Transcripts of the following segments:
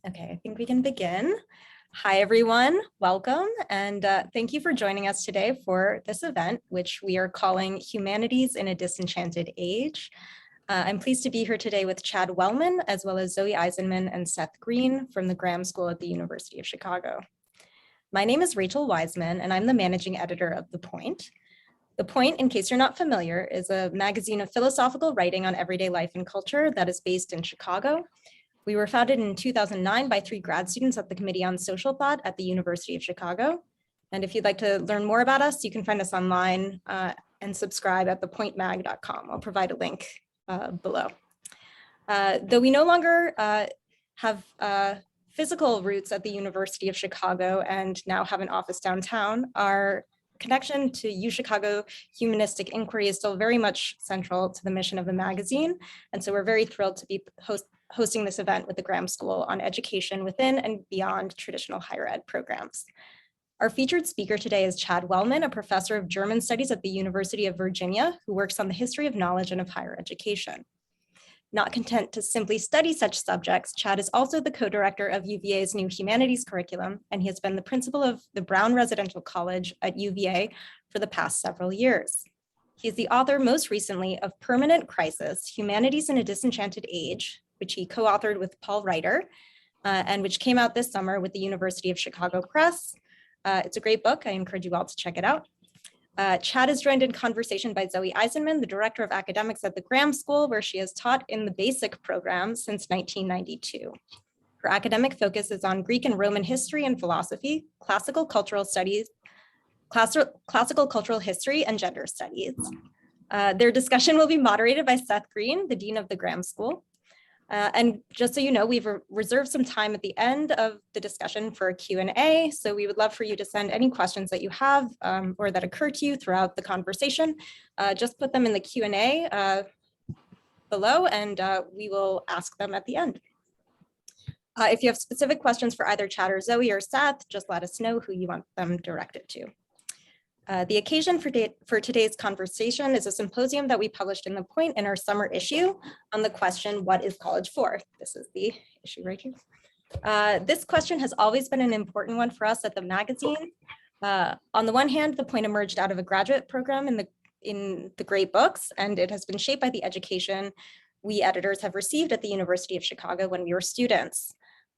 Okay, I think we can begin. Hi, everyone. Welcome. And thank you for joining us today for this event, which we are calling Humanities in a Disenchanted Age. I'm pleased to be here today with Chad Wellmon, as well as Zoe Eisenman and Seth Green from the Graham School at the University of Chicago. My name is Rachel Wiseman, and I'm the managing editor of The Point. The Point, in case you're not familiar, is a magazine of philosophical writing on everyday life and culture that is based in Chicago. We were founded in 2009 by 3 grad students at the Committee on Social Thought at the University of Chicago. And if you'd like to learn more about us, you can find us online and subscribe at thepointmag.com. I'll provide a link below. Though we no longer have physical roots at the University of Chicago and now have an office downtown, our connection to UChicago humanistic inquiry is still very much central to the mission of the magazine. And so we're very thrilled to be hosting this event with the Graham School on education within and beyond traditional higher ed programs. Our featured speaker today is Chad Wellmon, a professor of German studies at the University of Virginia, who works on the history of knowledge and of higher education. Not content to simply study such subjects, Chad is also the co-director of UVA's new humanities curriculum, and he has been the principal of the Brown Residential College at UVA for the past several years. He is the author most recently of Permanent Crisis, Humanities in a Disenchanted Age, which he co-authored with Paul Reiter, and which came out this summer with the University of Chicago Press. It's a great book. I encourage you all to check it out. Chad is joined in conversation by Zoe Eisenman, the director of academics at the Graham School, where she has taught in the basic program since 1992. Her academic focus is on Greek and Roman history and philosophy, classical cultural studies, classical cultural history, and gender studies. Their discussion will be moderated by Seth Green, the dean of the Graham School. And just so you know, we've reserved some time at the end of the discussion for a Q&A. So we would love for you to send any questions that you have or that occur to you throughout the conversation. Just put them in the Q&A below and we will ask them at the end. If you have specific questions for either Chad or Zoe or Seth, just let us know who you want them directed to. The occasion for today's conversation is a symposium that we published in The Point in our summer issue on the question, what is college for? This is the issue right here. This question has always been an important one for us at the magazine. On the one hand, The Point emerged out of a graduate program in the great books, and it has been shaped by the education we editors have received at the University of Chicago when we were students.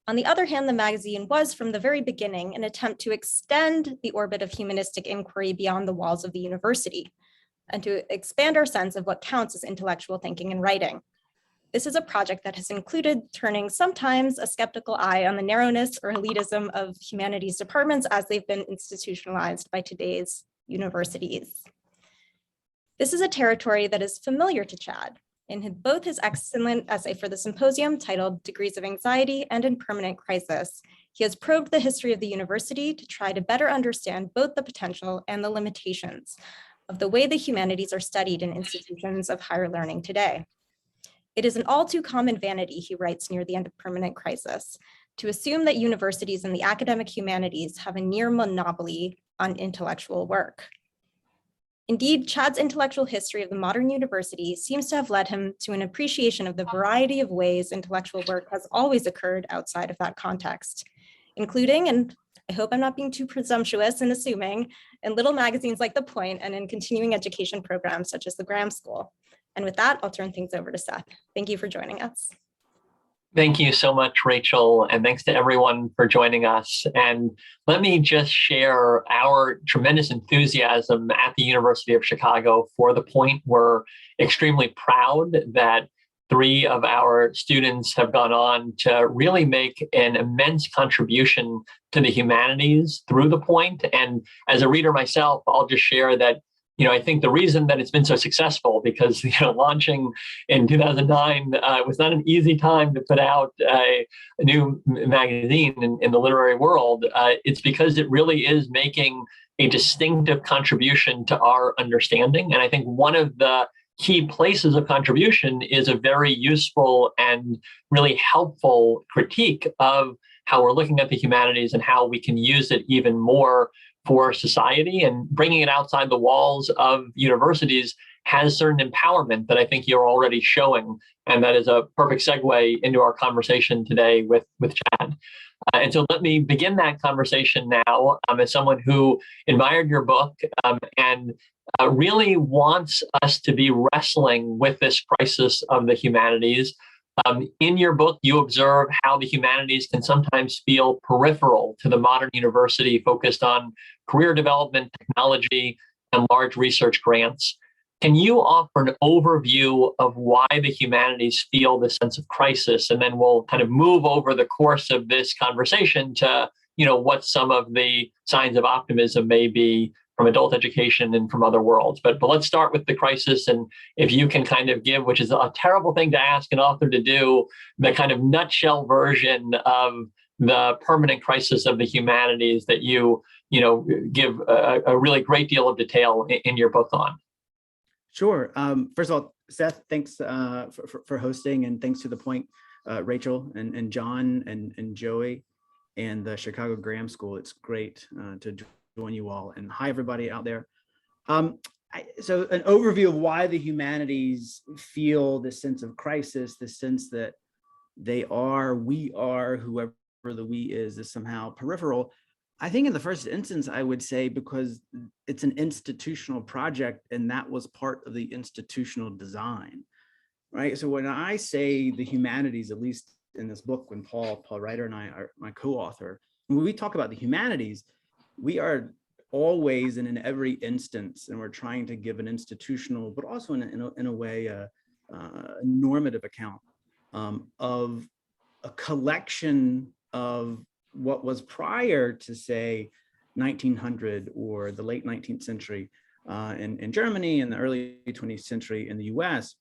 On the other hand, the magazine was, from the very beginning, an attempt to extend the orbit of humanistic inquiry beyond the walls of the university and to expand our sense of what counts as intellectual thinking and writing. This is a project that has included turning sometimes a skeptical eye on the narrowness or elitism of humanities departments as they've been institutionalized by today's universities. This is a territory that is familiar to Chad. In both his excellent essay for the symposium titled Degrees of Anxiety and in Permanent Crisis, he has probed the history of the university to try to better understand both the potential and the limitations of the way the humanities are studied in institutions of higher learning today. It is an all too common vanity, he writes near the end of Permanent Crisis, to assume that universities in the academic humanities have a near monopoly on intellectual work. Indeed, Chad's intellectual history of the modern university seems to have led him to an appreciation of the variety of ways intellectual work has always occurred outside of that context, including, and I hope I'm not being too presumptuous in assuming, in little magazines like The Point and in continuing education programs such as the Graham School. And with that, I'll turn things over to Seth. Thank you for joining us. Thank you so much, Rachel, and thanks to everyone for joining us. And let me just share our tremendous enthusiasm at the University of Chicago for The Point. We're extremely proud that 3 of our students have gone on to really make an immense contribution to the humanities through The Point. And as a reader myself, I'll just share that I think the reason that it's been so successful because, launching in 2009 was not an easy time to put out a new magazine in the literary world. It's because it really is making a distinctive contribution to our understanding. And I think one of the key places of contribution is a very useful and really helpful critique of how we're looking at the humanities and how we can use it even more for society, and bringing it outside the walls of universities has certain empowerment that I think you're already showing. And that is a perfect segue into our conversation today with Chad. And so let me begin that conversation now as someone who admired your book and really wants us to be wrestling with this crisis of the humanities. In your book, you observe how the humanities can sometimes feel peripheral to the modern university focused on career development, technology, and large research grants. Can you offer an overview of why the humanities feel this sense of crisis? And then we'll kind of move over the course of this conversation to, what some of the signs of optimism may be from adult education and from other worlds. But let's start with the crisis. And if you can kind of give, which is a terrible thing to ask an author to do, the kind of nutshell version of the permanent crisis of the humanities that you give a really great deal of detail in your book on. Sure. First of all, Seth, thanks for hosting, and thanks to The Point, Rachel and John and Joey and the Chicago Graham School. It's great to join you all. And hi, everybody out there. So an overview of why the humanities feel this sense of crisis, this sense that we are, whoever the we is somehow peripheral. I think in the first instance, I would say because it's an institutional project, and that was part of the institutional design, right? So when I say the humanities, at least in this book, when Paul Ryder and I are my co-author, when we talk about the humanities, we are always and in every instance, and we're trying to give an institutional, but also in a way, a normative account of a collection of what was prior to, say, 1900 or the late 19th century in Germany and the early 20th century in the US.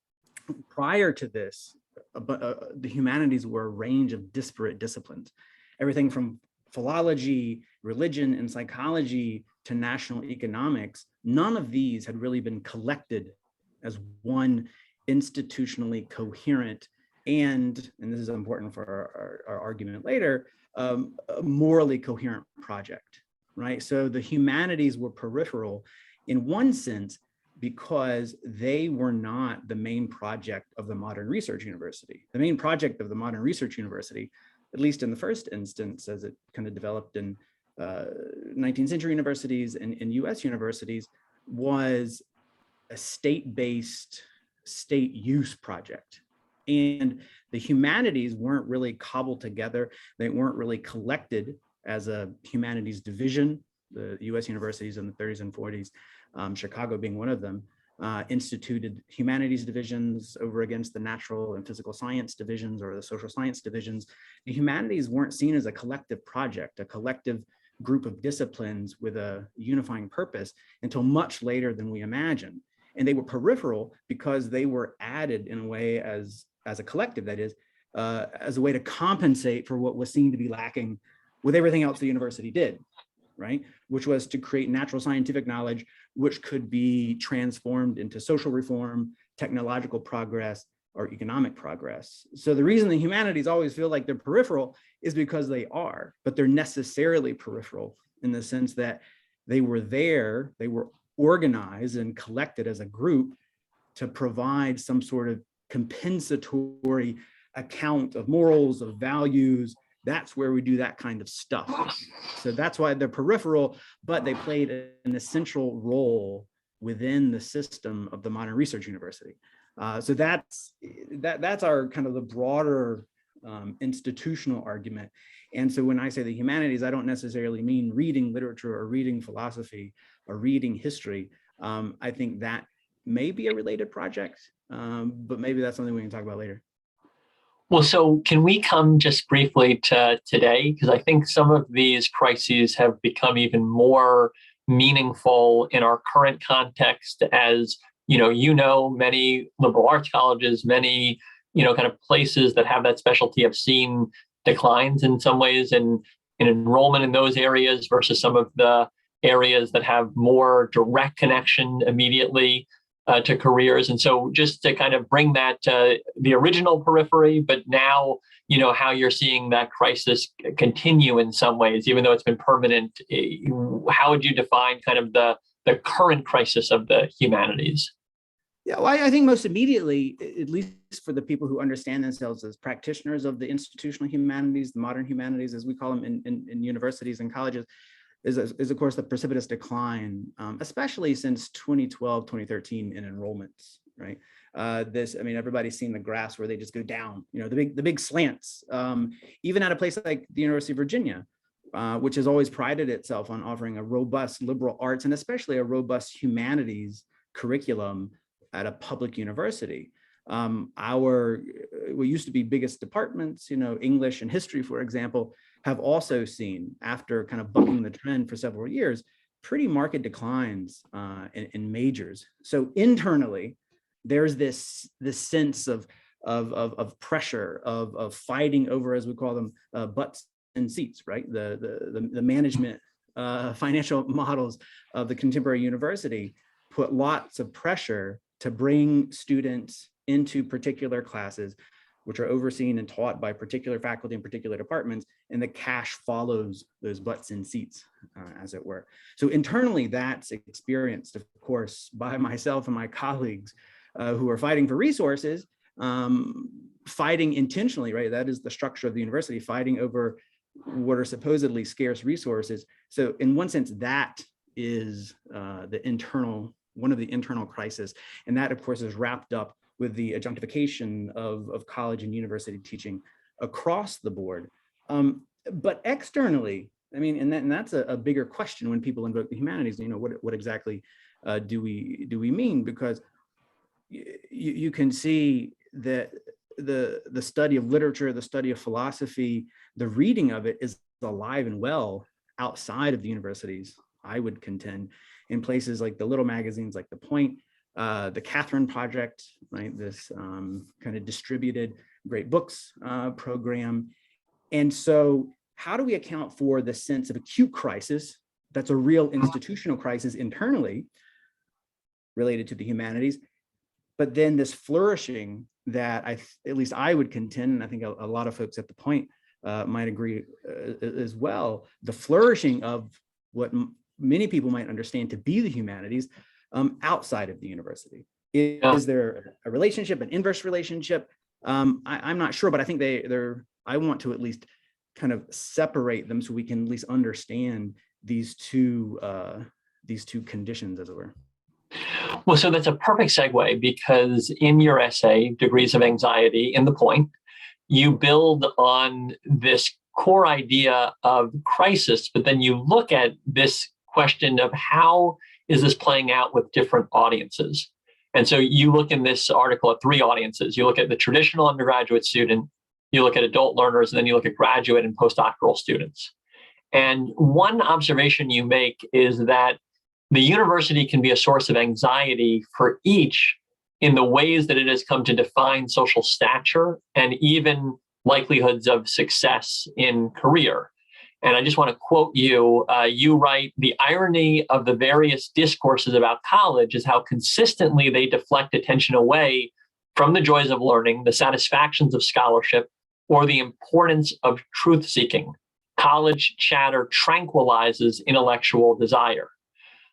Prior to this, the humanities were a range of disparate disciplines, everything from philology, religion, and psychology to national economics. None of these had really been collected as one institutionally coherent and this is important for our argument later, a morally coherent project, right? So the humanities were peripheral in one sense because they were not the main project of the modern research university. The main project of the modern research university, at least in the first instance, as it kind of developed in 19th century universities and in US universities, was a state-based, state use project. And the humanities weren't really cobbled together. They weren't really collected as a humanities division. The US universities in the 30s and 40s, Chicago being one of them, instituted humanities divisions over against the natural and physical science divisions or the social science divisions. The humanities weren't seen as a collective project, a collective group of disciplines with a unifying purpose until much later than we imagine. And they were peripheral because they were added in a way as a collective, that is, as a way to compensate for what was seen to be lacking with everything else the university did, right? Which was to create natural scientific knowledge, which could be transformed into social reform, technological progress, or economic progress. So the reason the humanities always feel like they're peripheral is because they are, but they're necessarily peripheral in the sense that they were there, they were organized and collected as a group to provide some sort of compensatory account of morals, of values. That's where we do that kind of stuff. So that's why they're peripheral, but they played an essential role within the system of the modern research university. So that's our kind of the broader institutional argument. And so when I say the humanities, I don't necessarily mean reading literature or reading philosophy or reading history. I think that may be a related project, but maybe that's something we can talk about later. Well, so can we come just briefly to today? Because I think some of these crises have become even more meaningful in our current context as, many liberal arts colleges, many, kind of places that have that specialty have seen declines in some ways in enrollment in those areas versus some of the areas that have more direct connection immediately to careers. And so just to kind of bring that to the original periphery, but now, how you're seeing that crisis continue in some ways, even though it's been permanent. How would you define kind of the current crisis of the humanities? Yeah, well, I think most immediately, at least for the people who understand themselves as practitioners of the institutional humanities, the modern humanities, as we call them in universities and colleges, is of course the precipitous decline, especially since 2012, 2013 in enrollments, right? Everybody's seen the graphs where they just go down, the big slants, even at a place like the University of Virginia, which has always prided itself on offering a robust liberal arts and especially a robust humanities curriculum at a public university. What used to be biggest departments, English and history, for example, have also seen, after kind of bucking the trend for several years, pretty marked declines in majors. So internally, there's this sense of pressure, of fighting over, as we call them, butts and seats, right? The management financial models of the contemporary university put lots of pressure to bring students into particular classes, which are overseen and taught by particular faculty in particular departments, and the cash follows those butts and seats, as it were. So internally, that's experienced, of course, by myself and my colleagues who are fighting for resources, fighting intentionally, right? That is the structure of the university, fighting over what are supposedly scarce resources. So in one sense, that is one of the internal crises. And that, of course, is wrapped up with the adjunctification of college and university teaching across the board. But externally, and that's a bigger question when people invoke the humanities. What exactly do we mean? Because you can see that the study of literature, the study of philosophy, the reading of it is alive and well outside of the universities, I would contend, in places like the little magazines like The Point, the Catherine Project, right? This kind of distributed great books program. And so how do we account for the sense of acute crisis that's a real institutional crisis internally related to the humanities, but then this flourishing that at least I would contend, and I think a lot of folks at The Point might agree as well, the flourishing of what many people might understand to be the humanities outside of the university. Is there a relationship, an inverse relationship? I'm not sure, but I think I want to at least kind of separate them so we can at least understand these two conditions, as it were. Well, so that's a perfect segue, because in your essay, Degrees of Anxiety, in The Point, you build on this core idea of crisis, but then you look at this question of how is this playing out with different audiences. And so you look in this article at three audiences. You look at the traditional undergraduate student, you look at adult learners, and then you look at graduate and postdoctoral students. And one observation you make is that the university can be a source of anxiety for each in the ways that it has come to define social stature and even likelihoods of success in career. And I just want to quote you. You write, "The irony of the various discourses about college is how consistently they deflect attention away from the joys of learning, the satisfactions of scholarship, or the importance of truth-seeking. College chatter tranquilizes intellectual desire."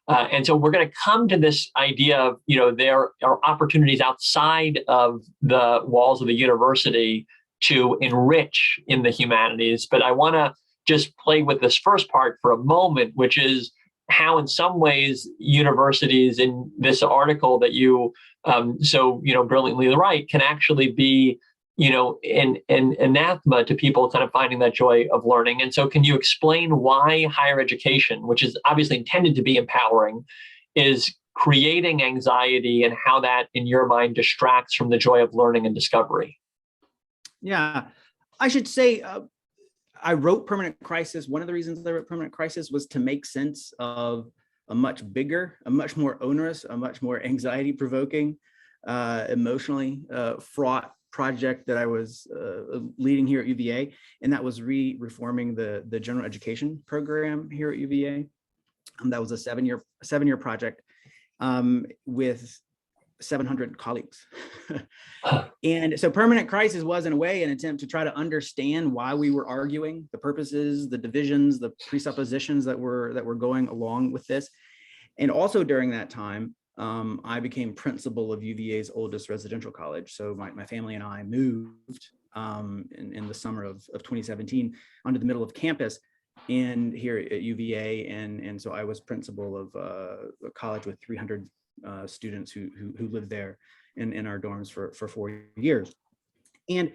And so we're going to come to this idea of, there are opportunities outside of the walls of the university to enrich in the humanities. But I want to just play with this first part for a moment, which is how in some ways universities, in this article that you so brilliantly write, can actually be an anathema to people kind of finding that joy of learning. And so can you explain why higher education, which is obviously intended to be empowering, is creating anxiety, and how that, in your mind, distracts from the joy of learning and discovery? Yeah, I should say I wrote Permanent Crisis. One of the reasons I wrote Permanent Crisis was to make sense of a much bigger, a much more onerous, a much more anxiety-provoking, emotionally fraught project that I was leading here at UVA, and that was reforming the general education program here at UVA. That was a seven-year project with 700 colleagues. And so permanent crisis was, in a way, an attempt to try to understand why we were arguing, the purposes, the divisions, the presuppositions that were going along with this. And also during that time, I became principal of UVA's oldest residential college. So my family and I moved in the summer of 2017 onto the middle of campus and here at UVA. And so I was principal of a college with 300 students who lived there in our dorms for 4 years. And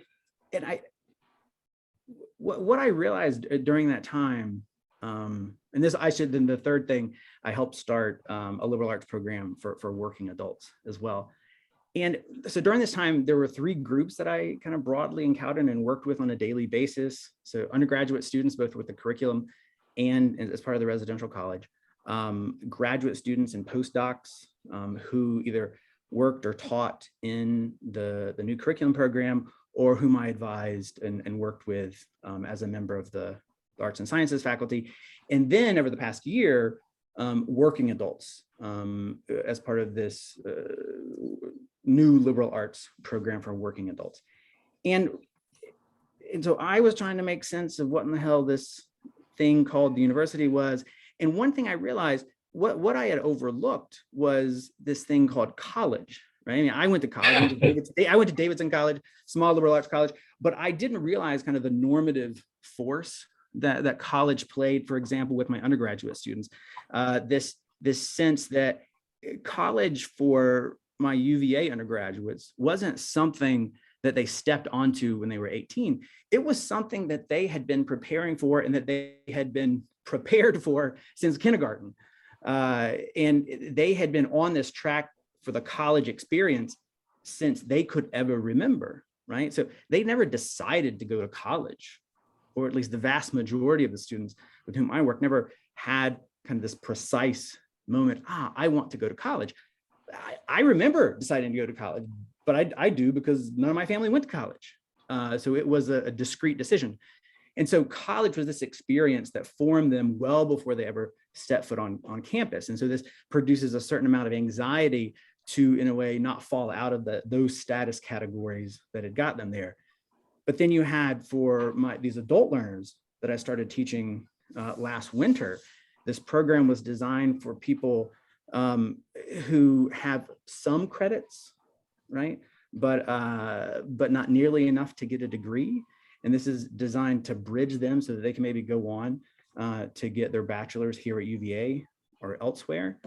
what I realized during that time, and this then the third thing, I helped start a liberal arts program for working adults as well. And so during this time, there were 3 groups that I kind of broadly encountered and worked with on a daily basis. So undergraduate students, both with the curriculum and as part of the residential college, graduate students and postdocs who either worked or taught in the new curriculum program, or whom I advised and worked with as a member of the arts and sciences faculty. And then over the past year, working adults as part of this new liberal arts program for working adults. And so I was trying to make sense of what in the hell this thing called the university was. And one thing I realized, what I had overlooked was this thing called college, right? I mean, I went to college, I went to Davidson College, small liberal arts college, but I didn't realize kind of the normative force that college played, for example, with my undergraduate students. This sense that college for my UVA undergraduates wasn't something that they stepped onto when they were 18. It was something that they had been preparing for and that they had been prepared for since kindergarten. And they had been on this track for the college experience since they could ever remember, right? So they never decided to go to college, or at least the vast majority of the students with whom I work never had kind of this precise moment, I want to go to college. I remember deciding to go to college, but I do because none of my family went to college. So it was a discrete decision. And so college was this experience that formed them well before they ever stepped foot on campus. And so this produces a certain amount of anxiety to, in a way, not fall out of those status categories that had got them there. But then you had, for these adult learners that I started teaching last winter, this program was designed for people who have some credits, right? But not nearly enough to get a degree. And this is designed to bridge them so that they can maybe go on to get their bachelor's here at UVA or elsewhere.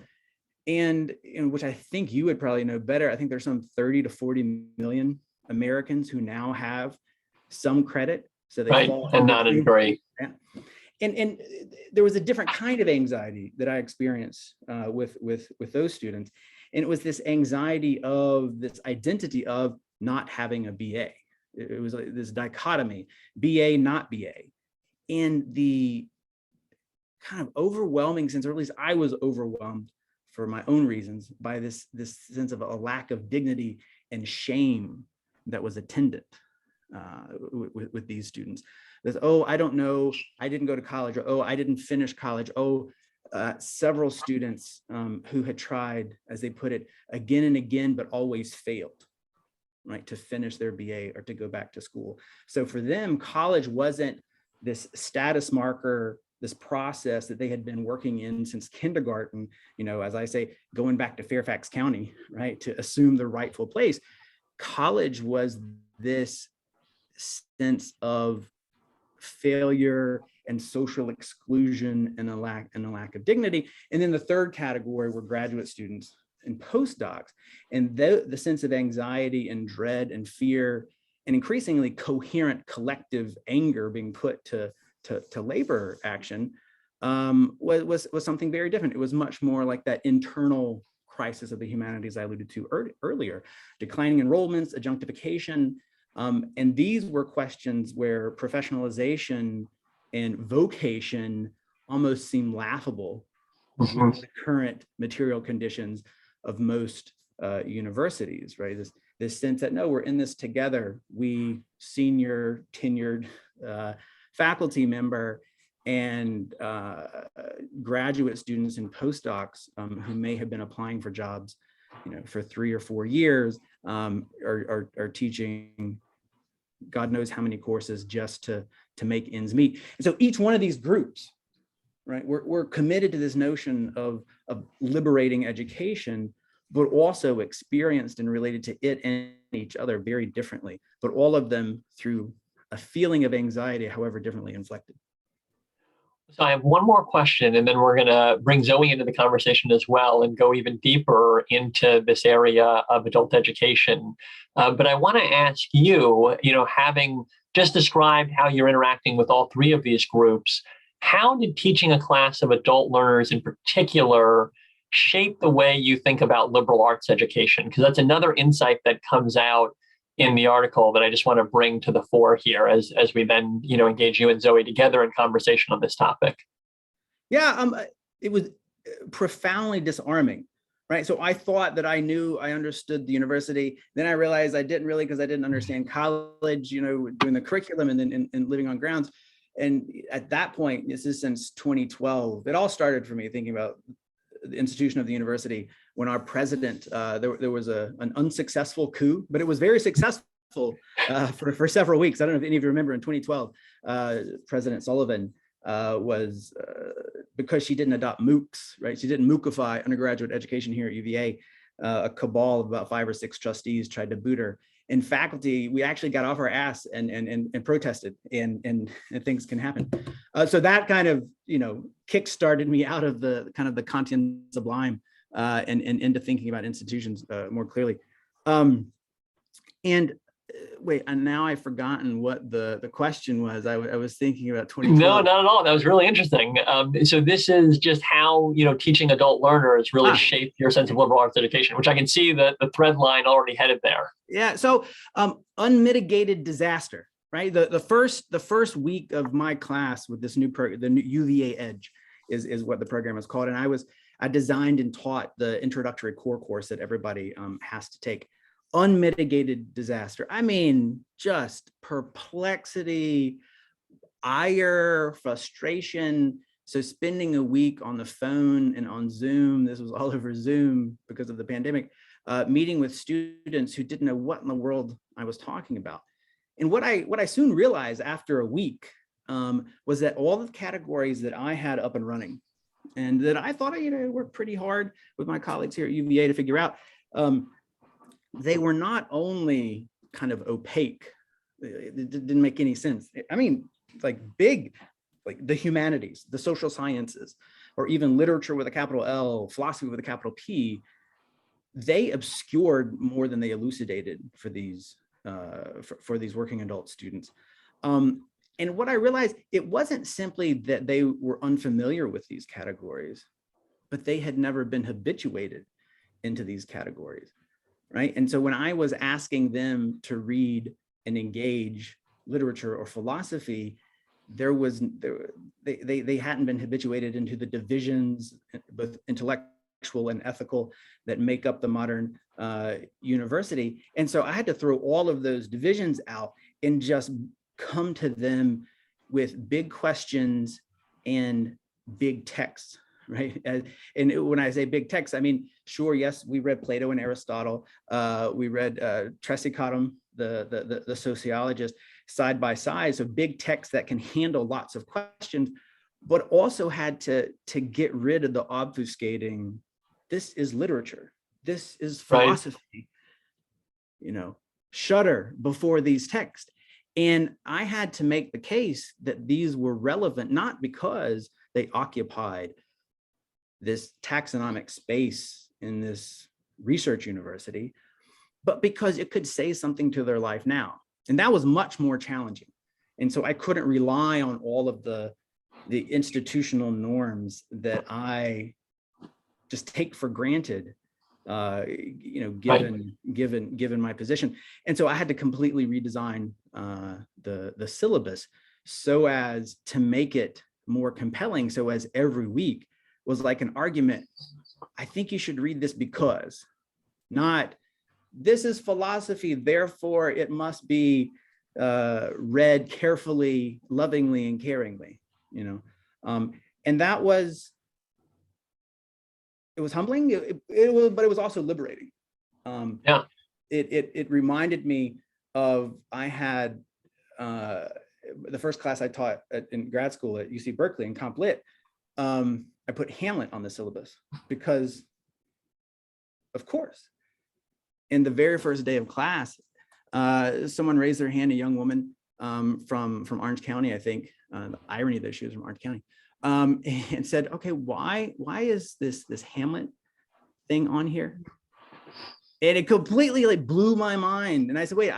And which I think you would probably know better. I think there's some 30 to 40 million Americans who now have some credit. So they fall and not a degree. And there was a different kind of anxiety that I experienced with those students. And it was this anxiety of this identity of not having a BA. It was like this dichotomy, BA, not BA. And the kind of overwhelming sense, or at least I was overwhelmed for my own reasons, by this sense of a lack of dignity and shame that was attendant with these students. This, I don't know, I didn't go to college, or I didn't finish college. Several students who had tried, as they put it, again and again, but always failed, right, to finish their BA or to go back to school. So for them, college wasn't this status marker, this process that they had been working in since kindergarten, as I say, going back to Fairfax County, right, to assume the rightful place. College was this sense of failure and social exclusion and a lack of dignity. And then the third category were graduate students and postdocs, and the sense of anxiety and dread and fear and increasingly coherent collective anger being put to labor action was something very different. It was much more like that internal crisis of the humanities I alluded to earlier, declining enrollments, adjunctification. And these were questions where professionalization and vocation almost seem laughable in the current material conditions of most universities, right? This sense that, no, we're in this together. We senior tenured faculty member and graduate students and postdocs who may have been applying for jobs for 3 or 4 years, are teaching God knows how many courses just to make ends meet. And so each one of these groups, right, we're committed to this notion of liberating education, but also experienced and related to it and each other very differently, but all of them through a feeling of anxiety, however differently inflected. So I have one more question, and then we're going to bring Zoe into the conversation as well and go even deeper into this area of adult education. But I want to ask you, having just described how you're interacting with all three of these groups, how did teaching a class of adult learners in particular shape the way you think about liberal arts education? Because that's another insight that comes out in the article that I just want to bring to the fore here as we then, engage you and Zoe together in conversation on this topic. Yeah, it was profoundly disarming, right? So I thought that I understood the university. Then I realized I didn't really, because I didn't understand college, doing the curriculum and then and living on grounds. And at that point, this is since 2012, it all started for me thinking about the institution of the university when our president, there was an unsuccessful coup, but it was very successful for several weeks. I don't know if any of you remember in 2012, President Sullivan was, because she didn't adopt MOOCs, right? She didn't MOOCify undergraduate education here at UVA. A cabal of about 5 or 6 trustees tried to boot her. And faculty, we actually got off our ass and protested, and things can happen. So that kind of, kick-started me out of the kind of the Kantian sublime and into thinking about institutions more clearly. And wait, and now I've forgotten what the question was. I was thinking about 2012. No, not at all. That was really interesting. So this is just how, teaching adult learners really shaped your sense of liberal arts education, which I can see the thread line already headed there. Yeah. So unmitigated disaster, right? The first week of my class with this new program, the new UVA Edge is what the program is called. And I designed and taught the introductory core course that everybody has to take. Unmitigated disaster. I mean, just perplexity, ire, frustration. So spending a week on the phone and on Zoom, this was all over Zoom because of the pandemic, meeting with students who didn't know what in the world I was talking about. And what I soon realized after a week was that all the categories that I had up and running, and that I thought I worked pretty hard with my colleagues here at UVA to figure out, they were not only kind of opaque, it didn't make any sense. I mean, like big, like the humanities, the social sciences, or even literature with a capital L, philosophy with a capital P, they obscured more than they elucidated for these working adult students. And what I realized, it wasn't simply that they were unfamiliar with these categories, but they had never been habituated into these categories. Right. And so when I was asking them to read and engage literature or philosophy, they hadn't been habituated into the divisions, both intellectual and ethical, that make up the modern university. And so I had to throw all of those divisions out and just come to them with big questions and big texts. Right. And when I say big text, I mean, sure, yes, we read Plato and Aristotle. We read Tresicatum, the sociologist, side by side. So big text that can handle lots of questions, but also had to get rid of the obfuscating. This is literature. This is philosophy. Right. Shudder before these texts. And I had to make the case that these were relevant, not because they occupied this taxonomic space in this research university, but because it could say something to their life now. And that was much more challenging. And so I couldn't rely on all of the institutional norms that I just take for granted, given my position. And so I had to completely redesign the syllabus so as to make it more compelling. So as every week was like an argument, I think you should read this because, not this is philosophy, therefore it must be read carefully, lovingly, and caringly, and that was was humbling. It was, but it was also liberating. Yeah. It reminded me of, I had the first class I taught in grad school at UC Berkeley in Comp Lit. I put Hamlet on the syllabus because, of course. In the very first day of class, someone raised their hand, a young woman from Orange County, I think. The irony that she was from Orange County, and said, "Okay, why is this Hamlet thing on here?" And it completely like blew my mind. And I said, "Wait,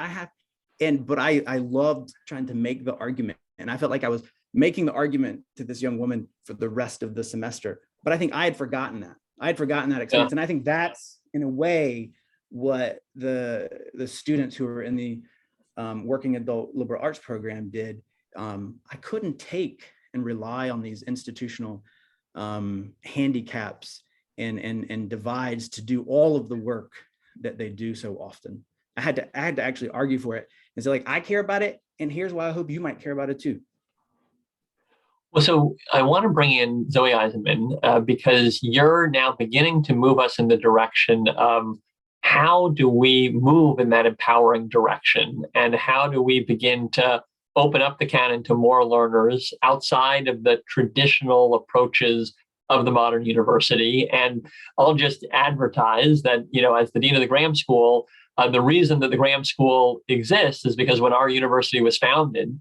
but I loved trying to make the argument, and I felt like I was making the argument to this young woman for the rest of the semester. But I think I had forgotten that. Experience, yeah. And I think that's in a way what the students who were in the working adult liberal arts program did. I couldn't take and rely on these institutional handicaps and divides to do all of the work that they do so often. I had to actually argue for it and say, like, I care about it, and here's why I hope you might care about it too. Well, so I want to bring in Zoe Eisenman because you're now beginning to move us in the direction of how do we move in that empowering direction, and how do we begin to open up the canon to more learners outside of the traditional approaches of the modern university. And I'll just advertise that, as the dean of the Graham School, the reason that the Graham School exists is because when our university was founded,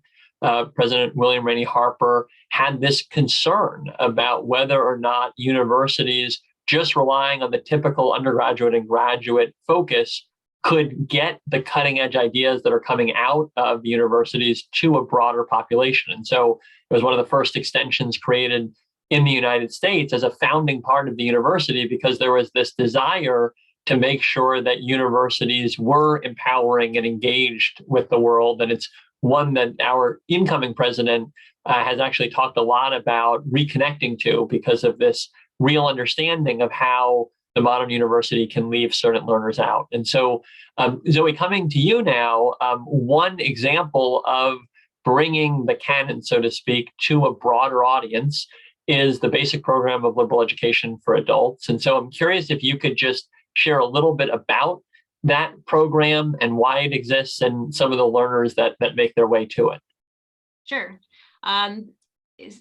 President William Rainey Harper had this concern about whether or not universities just relying on the typical undergraduate and graduate focus could get the cutting edge ideas that are coming out of universities to a broader population. And so it was one of the first extensions created in the United States as a founding part of the university, because there was this desire to make sure that universities were empowering and engaged with the world. And it's one that our incoming president has actually talked a lot about reconnecting to, because of this real understanding of how the modern university can leave certain learners out. And so, Zoe, coming to you now, one example of bringing the canon, so to speak, to a broader audience is the basic program of liberal education for adults. And so I'm curious if you could just share a little bit about that program and why it exists and some of the learners that make their way to it. Sure.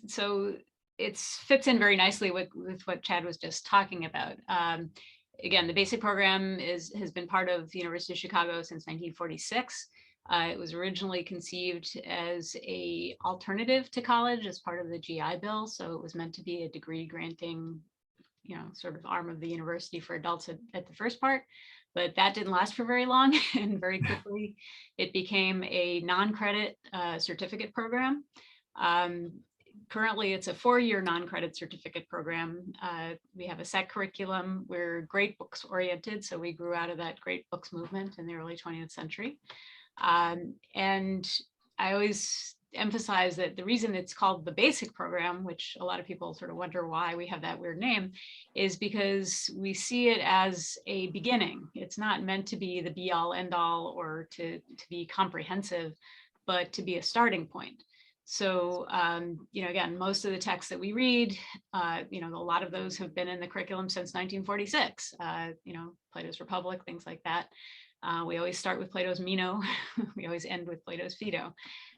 So it fits in very nicely with what Chad was just talking about. Again, the basic program has been part of the University of Chicago since 1946. It was originally conceived as an alternative to college as part of the GI Bill. So it was meant to be a degree granting, sort of arm of the university for adults at the first part. But that didn't last for very long, and very quickly it became a non-credit certificate program. Currently, it's a 4-year non-credit certificate program. We have a set curriculum. We're great books oriented, so we grew out of that great books movement in the early 20th century. And I always emphasize that the reason it's called the basic program, which a lot of people sort of wonder why we have that weird name, is because we see it as a beginning. It's not meant to be the be all end all or to be comprehensive, but to be a starting point. So, again, most of the texts that we read, a lot of those have been in the curriculum since 1946, Plato's Republic, things like that. We always start with Plato's Meno. We always end with Plato's Phaedo.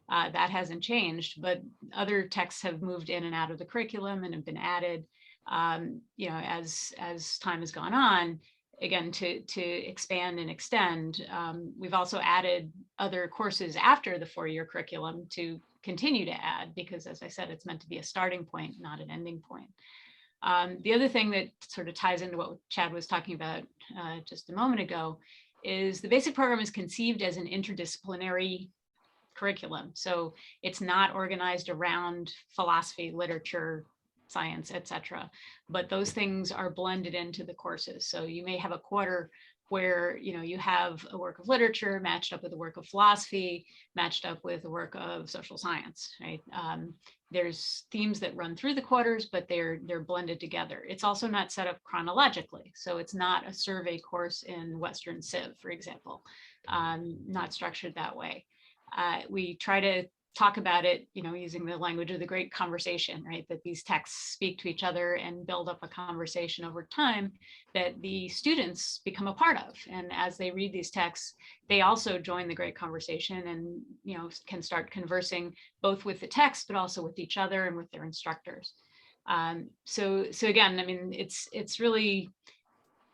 That hasn't changed, but other texts have moved in and out of the curriculum and have been added, as time has gone on, again, to expand and extend. We've also added other courses after the 4-year curriculum to continue to add, because as I said, it's meant to be a starting point, not an ending point. The other thing that sort of ties into what Chad was talking about just a moment ago is the basic program is conceived as an interdisciplinary curriculum. So it's not organized around philosophy, literature, science, etc. But those things are blended into the courses. So you may have a quarter where you have a work of literature matched up with a work of philosophy, matched up with a work of social science, right? There's themes that run through the quarters, but they're blended together. It's also not set up chronologically. So it's not a survey course in Western Civ, for example, not structured that way. We try to talk about it, using the language of the great conversation, right? That these texts speak to each other and build up a conversation over time that the students become a part of. And as they read these texts, they also join the great conversation and, can start conversing both with the text, but also with each other and with their instructors. So again, I mean, it's really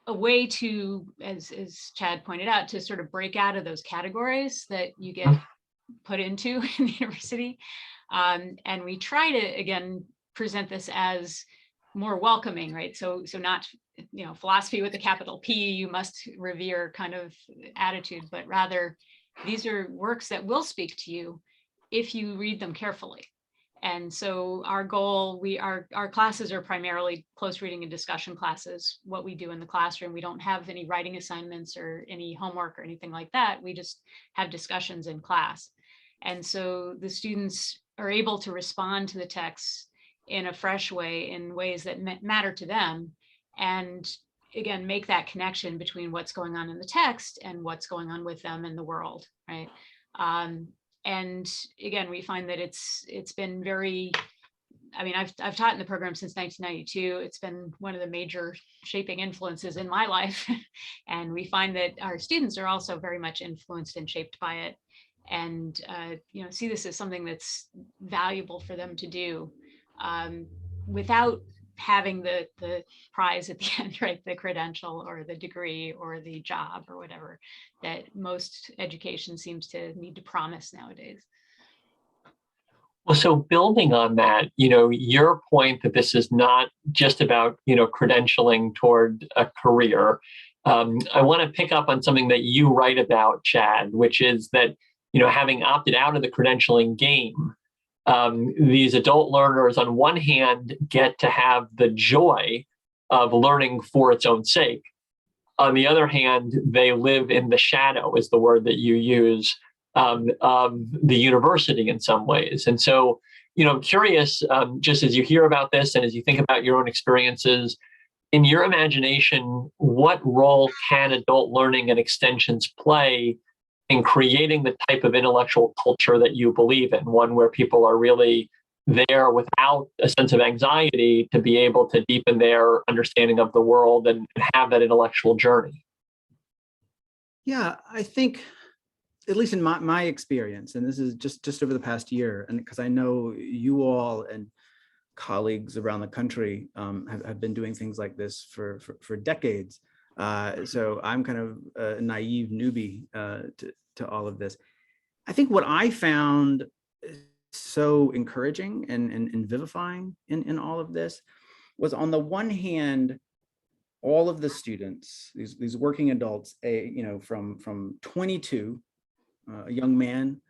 a way to, as Chad pointed out, to sort of break out of those categories that you get put into in the university. And we try to, again, present this as more welcoming, right? So not, philosophy with a capital P, you must revere kind of attitude, but rather these are works that will speak to you if you read them carefully. And so our goal, our classes are primarily close reading and discussion classes. What we do in the classroom, we don't have any writing assignments or any homework or anything like that. We just have discussions in class. And so the students are able to respond to the text in a fresh way, in ways that matter to them. And again, make that connection between what's going on in the text and what's going on with them in the world, right? And again, we find that it's been very, I mean, I've taught in the program since 1992. It's been one of the major shaping influences in my life. And we find that our students are also very much influenced and shaped by it. And, see this as something that's valuable for them to do without having the prize at the end, right? The credential or the degree or the job or whatever that most education seems to need to promise nowadays. Well, so building on that, your point that this is not just about, credentialing toward a career. I want to pick up on something that you write about, Chad, which is that, having opted out of the credentialing game, these adult learners on one hand get to have the joy of learning for its own sake. On the other hand, they live in the shadow, is the word that you use, of the university in some ways. And so, I'm curious, just as you hear about this and as you think about your own experiences, in your imagination, what role can adult learning and extensions play in creating the type of intellectual culture that you believe in, one where people are really there without a sense of anxiety to be able to deepen their understanding of the world and have that intellectual journey? Yeah, I think, at least in my experience, and this is just over the past year, and because I know you all and colleagues around the country have been doing things like this for decades. So I'm kind of a naive newbie to all of this. I think what I found so encouraging and vivifying in all of this was, on the one hand, all of the students, these working adults, from 22, a young man,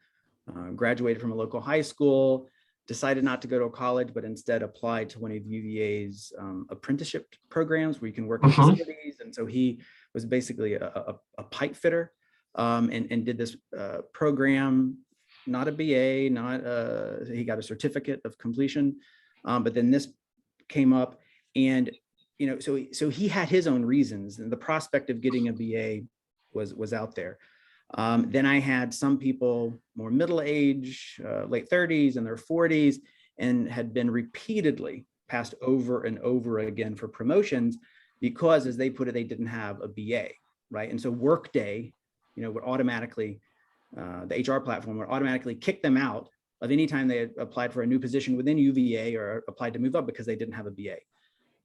graduated from a local high school, decided not to go to college, but instead applied to one of UVA's apprenticeship programs where you can work in facilities. And so he was basically a pipe fitter and did this program, not a BA, he got a certificate of completion. But then this came up, and so he had his own reasons, and the prospect of getting a BA was out there. Then I had some people more middle age, late 30s and their 40s, and had been repeatedly passed over and over again for promotions because, as they put it, they didn't have a BA, right? And so Workday, would automatically, the HR platform would automatically kick them out of any time they had applied for a new position within UVA or applied to move up because they didn't have a BA.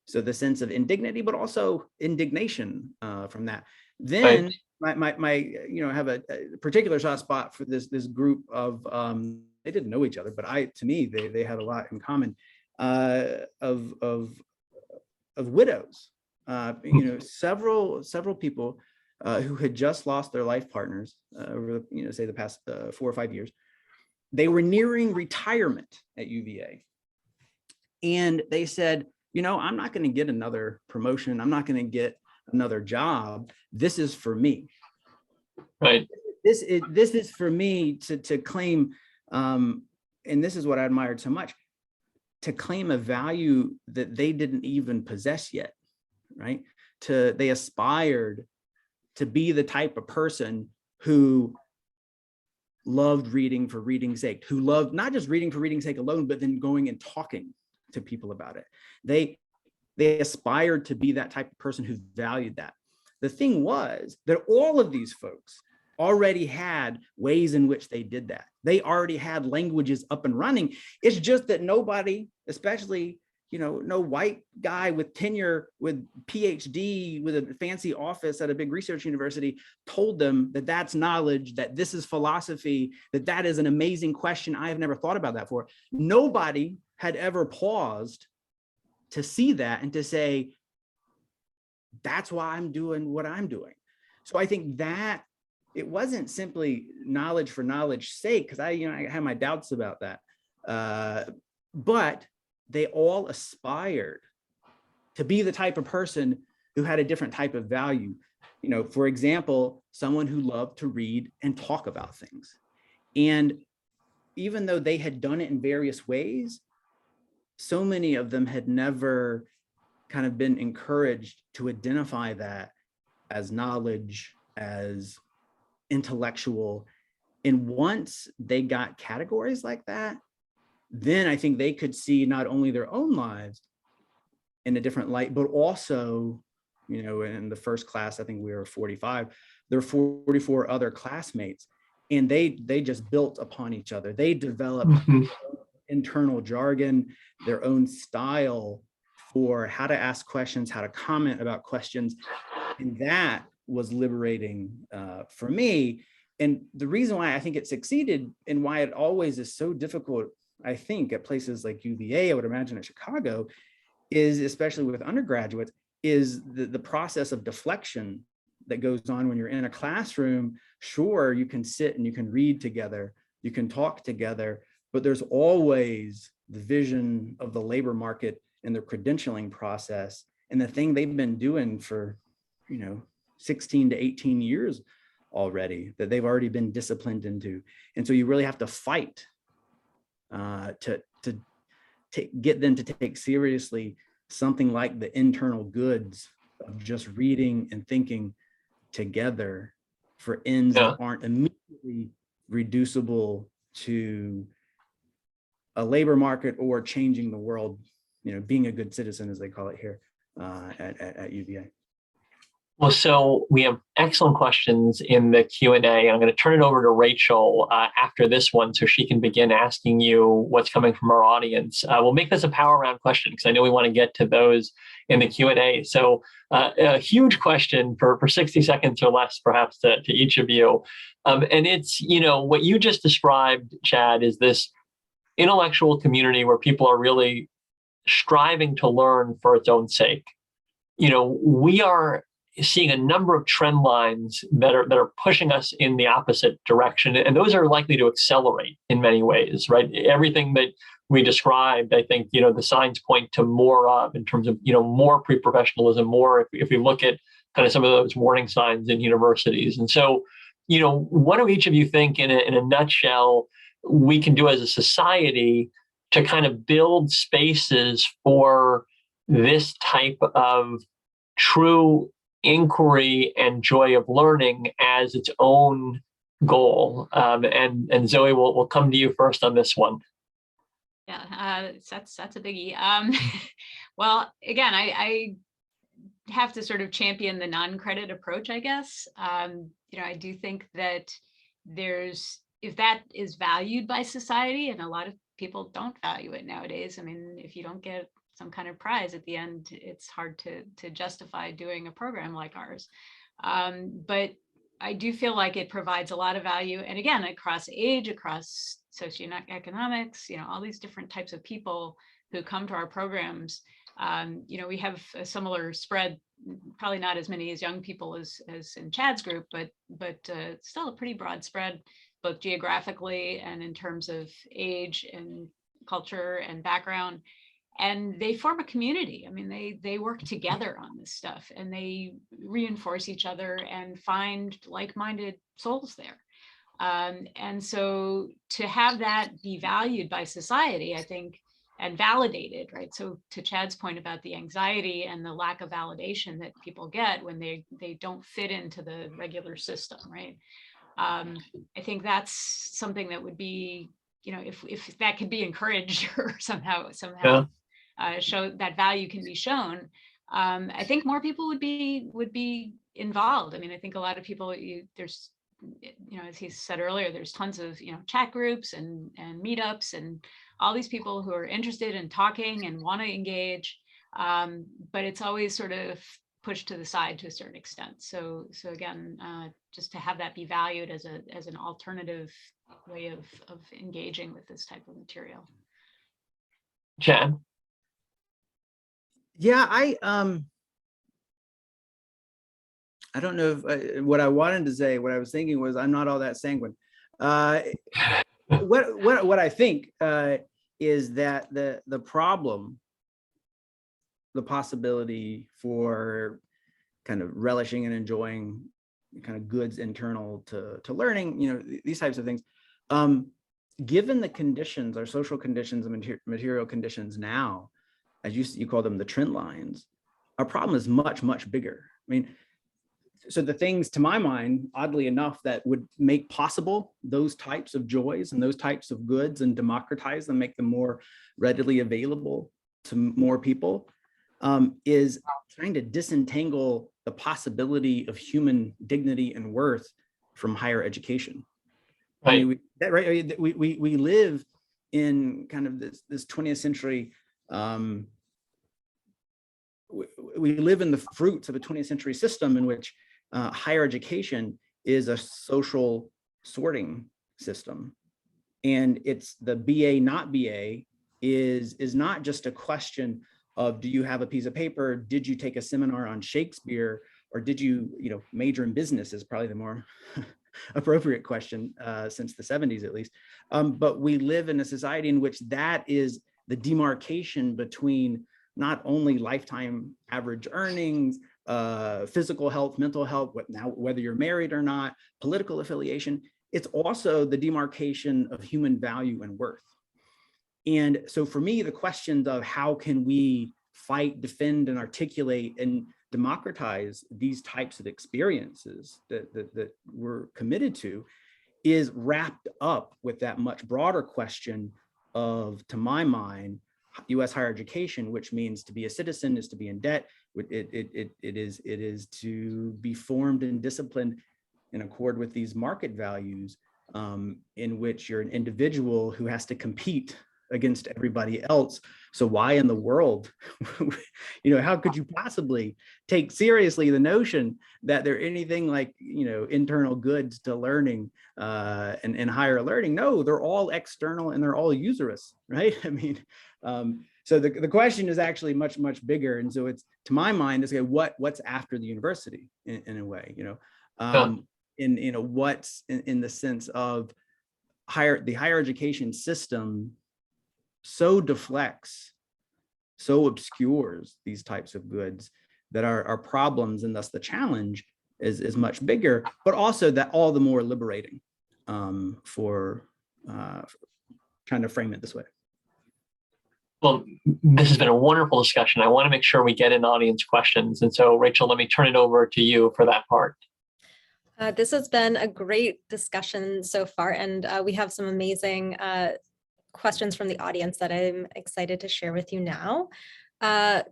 So the sense of indignity, but also indignation from that. Then right. My have a particular soft spot for this group of they didn't know each other, but to me they had a lot in common, of widows, several people who had just lost their life partners over say the past 4 or 5 years. They were nearing retirement at UVA, and they said, I'm not going to get another promotion. I'm not going to get another job. This is for me. Right. This is for me to claim, and this is what I admired so much, to claim a value that they didn't even possess yet, right? They aspired to be the type of person who loved reading for reading's sake, who loved not just reading for reading's sake alone, but then going and talking to people about it. They aspired to be that type of person who valued that. The thing was that all of these folks already had ways in which they did that. They already had languages up and running. It's just that nobody, especially, no white guy with tenure, with PhD, with a fancy office at a big research university, told them that that's knowledge, that this is philosophy, that is an amazing question. I have never thought about that before. Nobody had ever paused to see that and to say, that's why I'm doing what I'm doing. So I think that it wasn't simply knowledge for knowledge's sake, because I have my doubts about that. But they all aspired to be the type of person who had a different type of value. For example, someone who loved to read and talk about things. And even though they had done it in various ways, so many of them had never kind of been encouraged to identify that as knowledge, as intellectual. And once they got categories like that, then I think they could see not only their own lives in a different light, but also, in the first class, I think we were 45, there were 44 other classmates, and they just built upon each other. They developed internal jargon, their own style for how to ask questions, how to comment about questions. And that was liberating for me. And the reason why I think it succeeded and why it always is so difficult, I think, at places like UVA, I would imagine at Chicago, is, especially with undergraduates, is the process of deflection that goes on when you're in a classroom. Sure, you can sit and you can read together, you can talk together, but there's always the vision of the labor market and the credentialing process and the thing they've been doing for, 16 to 18 years already, that they've already been disciplined into. And so you really have to fight to get them to take seriously something like the internal goods of just reading and thinking together for ends that aren't immediately reducible to a labor market or changing the world, being a good citizen, as they call it here at UVA. Well, so we have excellent questions in the Q&A. I'm going to turn it over to Rachel after this one so she can begin asking you what's coming from our audience. We'll make this a power round question because I know we want to get to those in the Q&A. So a huge question for 60 seconds or less, perhaps, to each of you. And it's, what you just described, Chad, is this intellectual community where people are really striving to learn for its own sake. We are seeing a number of trend lines that are pushing us in the opposite direction, and those are likely to accelerate in many ways, right? Everything that we described, I think, the signs point to more of, in terms of, more pre-professionalism, more if we look at kind of some of those warning signs in universities. And so, what do each of you think, in a nutshell, we can do as a society to kind of build spaces for this type of true inquiry and joy of learning as its own goal? And Zoe, we'll come to you first on this one. Yeah, that's a biggie. Well, again, I have to sort of champion the non-credit approach, I guess. I do think that if that is valued by society, and a lot of people don't value it nowadays. I mean, if you don't get some kind of prize at the end, it's hard to justify doing a program like ours. But I do feel like it provides a lot of value. And again, across age, across socioeconomics, all these different types of people who come to our programs. We have a similar spread, probably not as many as young people as in Chad's group, but still a pretty broad spread, both geographically and in terms of age and culture and background. And they form a community. I mean, they work together on this stuff, and they reinforce each other and find like-minded souls there. And so to have that be valued by society, I think, and validated, right? So to Chad's point about the anxiety and the lack of validation that people get when they don't fit into the regular system, right? I think that's something that would be, if that could be encouraged or somehow show that value can be shown, I think more people would be involved. I mean, I think a lot of people, there's, as he said earlier, there's tons of, chat groups and meetups and all these people who are interested in talking and want to engage. But it's always sort of pushed to the side to a certain extent. So again, just to have that be valued as an alternative way of engaging with this type of material. Chad? Yeah, I don't know if what I wanted to say. What I was thinking was I'm not all that sanguine. What I think is that the problem, the possibility for kind of relishing and enjoying kind of goods internal to learning, these types of things, given the conditions, our social conditions and material conditions now, as you call them, the trend lines, our problem is much, much bigger. I mean, so the things, to my mind, oddly enough, that would make possible those types of joys and those types of goods and democratize them, make them more readily available to more people, is trying to disentangle the possibility of human dignity and worth from higher education. Right. I mean, we live in kind of this 20th century. We live in the fruits of a 20th century system in which higher education is a social sorting system, and it's the BA not BA is not just a question of, do you have a piece of paper, did you take a seminar on Shakespeare, or did you major in business, is probably the more appropriate question since the 70s at least. But we live in a society in which that is the demarcation between not only lifetime average earnings, physical health, mental health, whether you're married or not, political affiliation, it's also the demarcation of human value and worth. And so for me, the questions of how can we fight, defend, and articulate and democratize these types of experiences that we're committed to is wrapped up with that much broader question of, to my mind, U.S. higher education, which means to be a citizen is to be in debt. It is to be formed and disciplined in accord with these market values, in which you're an individual who has to compete against everybody else. So why in the world, how could you possibly take seriously the notion that they're anything like, internal goods to learning and higher learning? No, they're all external and they're all usurious, right? I mean, so the question is actually much, much bigger. And so it's, to my mind, is, okay, what's after the university in a way, what's in the sense of the higher education system so deflects, so obscures these types of goods that are problems, and thus the challenge is much bigger, but also that all the more liberating for trying to frame it this way. Well, this has been a wonderful discussion. I want to make sure we get in audience questions. And so, Rachel, let me turn it over to you for that part. This has been a great discussion so far, and we have some amazing questions from the audience that I'm excited to share with you now.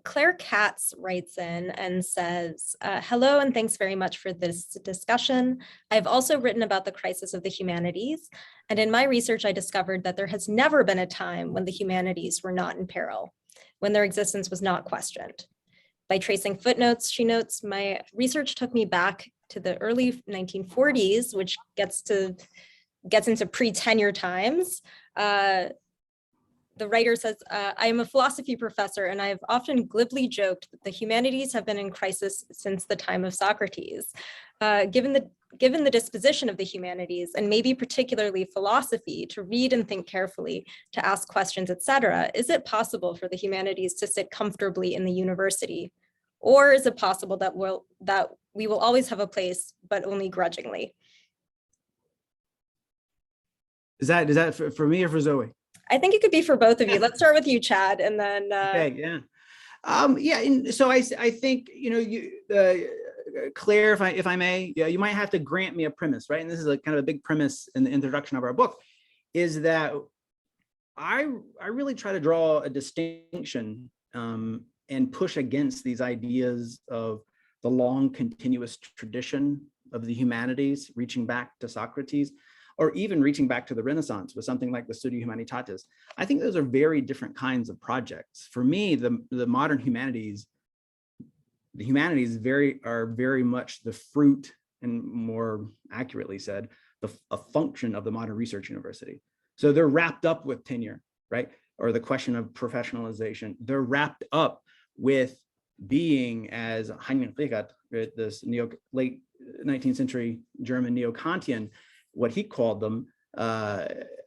Claire Katz writes in and says, hello, and thanks very much for this discussion. I've also written about the crisis of the humanities, and in my research, I discovered that there has never been a time when the humanities were not in peril, when their existence was not questioned. By tracing footnotes, she notes, my research took me back to the early 1940s, which gets into pre-tenure times. The writer says, I am a philosophy professor, and I have often glibly joked that the humanities have been in crisis since the time of Socrates. Given the disposition of the humanities, and maybe particularly philosophy, to read and think carefully, to ask questions, etc., is it possible for the humanities to sit comfortably in the university? Or is it possible that we will always have a place, but only grudgingly? Is that for me or for Zoe? I think it could be for both of you. Let's start with you, Chad, and then. Okay, yeah. And so I think, Claire, if I may, yeah, you might have to grant me a premise, right? And this is a kind of a big premise in the introduction of our book, is that I really try to draw a distinction and push against these ideas of the long continuous tradition of the humanities, reaching back to Socrates, or even reaching back to the Renaissance with something like the Studia Humanitatis. I think those are very different kinds of projects. For me, the modern humanities, are very much the fruit, and more accurately said, a function of the modern research university. So they're wrapped up with tenure, right? Or the question of professionalization. They're wrapped up with being, as Heinrich Rickert, this late 19th century German neo-Kantian, what he called them.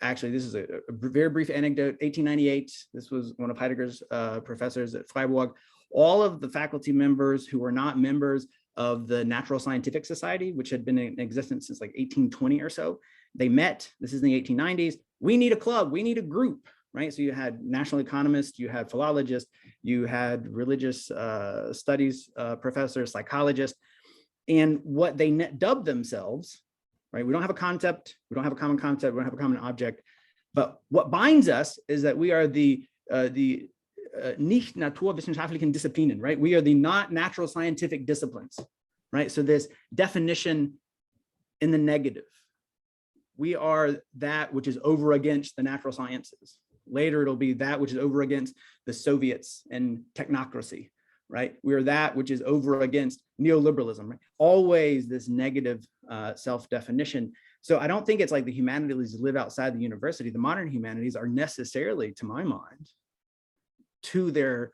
Actually, this is a very brief anecdote. 1898, this was one of Heidegger's professors at Freiburg. All of the faculty members who were not members of the Natural Scientific Society, which had been in existence since like 1820 or so, they met. This is in the 1890s. We need a club. We need a group, right? So you had national economists, you had philologists, you had religious studies professors, psychologists, and what they dubbed themselves, right? We don't have a concept, we don't have a common concept, we don't have a common object, but what binds us is that we are the nicht naturwissenschaftlichen Disziplinen, right? We are the not natural scientific disciplines, right? So this definition in the negative. We are that which is over against the natural sciences. Later, it'll be that which is over against the Soviets and technocracy, right? We are that which is over against neoliberalism, right? Always this negative self-definition. So I don't think it's like the humanities live outside the university. The modern humanities are necessarily, to my mind, to their,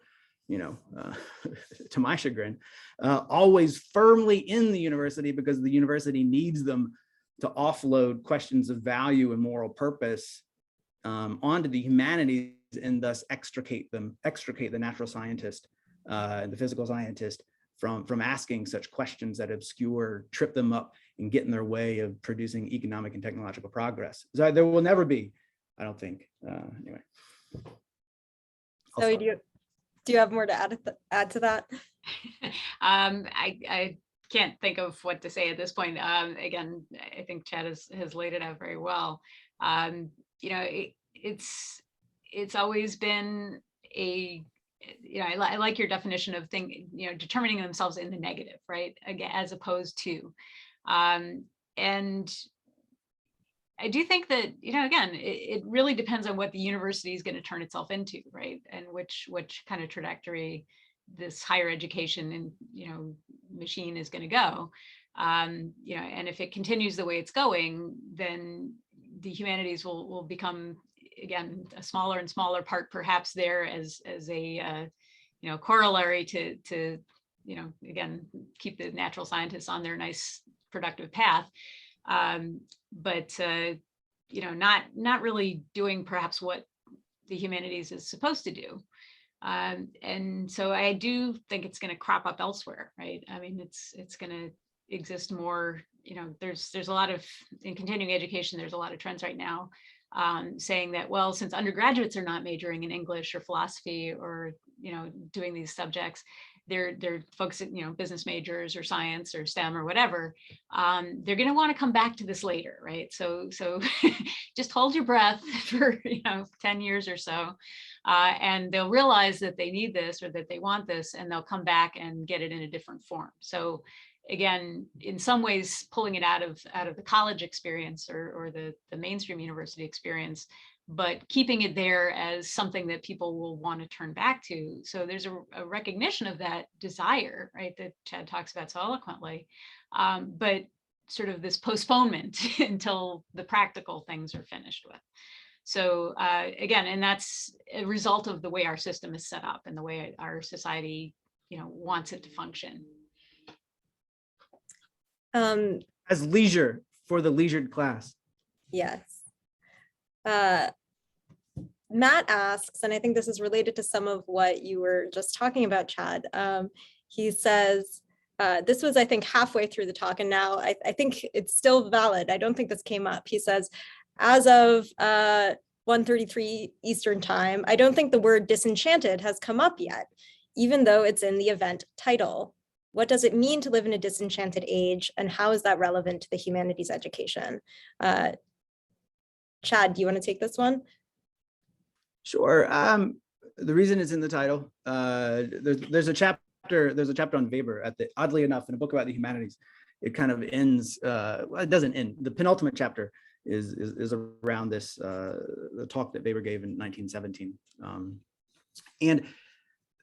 to my chagrin, always firmly in the university, because the university needs them to offload questions of value and moral purpose onto the humanities, and thus extricate the natural scientist and the physical scientist from asking such questions that obscure, trip them up, and get in their way of producing economic and technological progress. So there will never be, I don't think. Anyway. So do you have more to add to that? I can't think of what to say at this point. Again, I think Chad has laid it out very well. It's always been a, I like your definition of determining themselves in the negative, right? Again, as opposed to, and I do think that, again, it really depends on what the university is going to turn itself into, right? And which kind of trajectory this higher education and, machine is going to go. And if it continues the way it's going, then the humanities will become, again, a smaller and smaller part, perhaps there as a, corollary to, again, keep the natural scientists on their nice productive path. But not really doing perhaps what the humanities is supposed to do. And so I do think it's going to crop up elsewhere, right? I mean, it's going to exist more, there's a lot of, in continuing education, there's a lot of trends right now saying that, well, since undergraduates are not majoring in English or philosophy or, doing these subjects, they're folks at, business majors or science or STEM or whatever, they're going to want to come back to this later, right? So just hold your breath for 10 years or so, and they'll realize that they need this or that they want this, and they'll come back and get it in a different form. So again, in some ways, pulling it out of the college experience or the mainstream university experience, but keeping it there as something that people will want to turn back to. So there's a recognition of that desire, right, that Chad talks about so eloquently, but sort of this postponement until the practical things are finished with. So again, and that's a result of the way our system is set up and the way our society, wants it to function. As leisure for the leisured class. Yes. Matt asks, and I think this is related to some of what you were just talking about, Chad. He says, this was, I think, halfway through the talk, and now I think it's still valid. I don't think this came up. He says, as of 1:33 Eastern time, I don't think the word disenchanted has come up yet, even though it's in the event title. What does it mean to live in a disenchanted age, and how is that relevant to the humanities education? Chad, do you want to take this one? Sure. The reason it's in the title, there's a chapter on Weber oddly enough, in a book about the humanities. It kind of ends, well, it doesn't end. The penultimate chapter is around this, the talk that Weber gave in 1917. And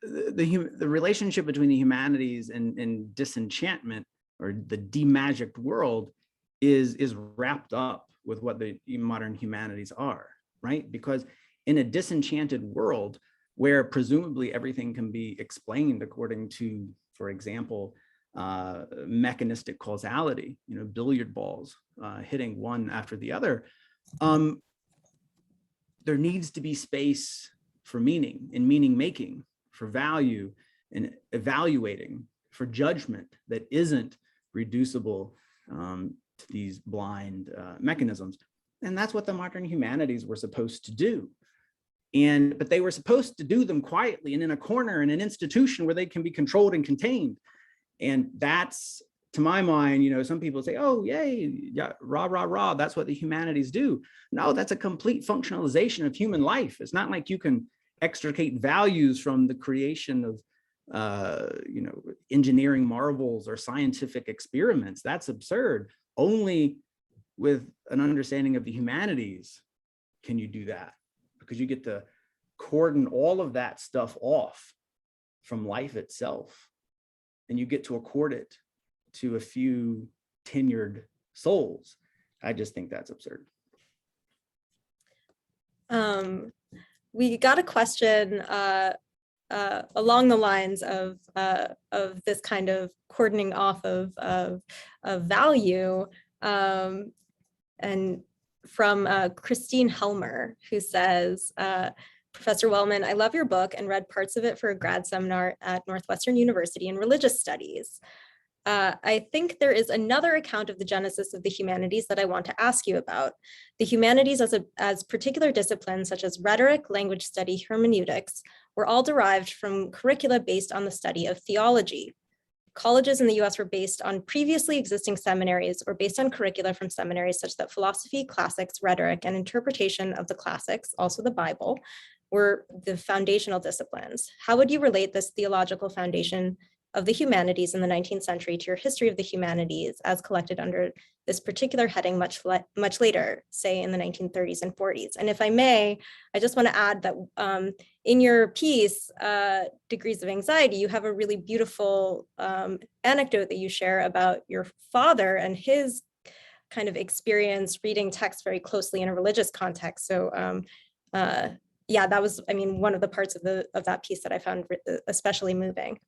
the relationship between the humanities and disenchantment, or the demagicked world, is wrapped up with what the modern humanities are, right? Because in a disenchanted world where presumably everything can be explained according to, for example, mechanistic causality, billiard balls hitting one after the other, there needs to be space for meaning and meaning making, for value and evaluating, for judgment that isn't reducible to these blind mechanisms. And that's what the modern humanities were supposed to do. But they were supposed to do them quietly and in a corner in an institution where they can be controlled and contained. And that's, to my mind, some people say, oh, yay, yeah, rah, rah, rah, that's what the humanities do. No, that's a complete functionalization of human life. It's not like you can extricate values from the creation of engineering marvels or scientific experiments. That's absurd. Only with an understanding of the humanities can you do that, because you get to cordon all of that stuff off from life itself, and you get to accord it to a few tenured souls. I just think that's absurd. We got a question along the lines of this kind of cordoning off of value, and from Christine Helmer, who says, Professor Wellmon, I love your book and read parts of it for a grad seminar at Northwestern University in religious studies. I think there is another account of the genesis of the humanities that I want to ask you about. The humanities as particular disciplines such as rhetoric, language study, hermeneutics, were all derived from curricula based on the study of theology. Colleges in the US were based on previously existing seminaries or based on curricula from seminaries such that philosophy, classics, rhetoric, and interpretation of the classics, also the Bible, were the foundational disciplines. How would you relate this theological foundation of the humanities in the 19th century to your history of the humanities as collected under this particular heading much later, say in the 1930s and 40s? And if I may, I just want to add that in your piece, Degrees of Anxiety, you have a really beautiful anecdote that you share about your father and his kind of experience reading text very closely in a religious context. So yeah, that was, one of the parts of that piece that I found especially moving.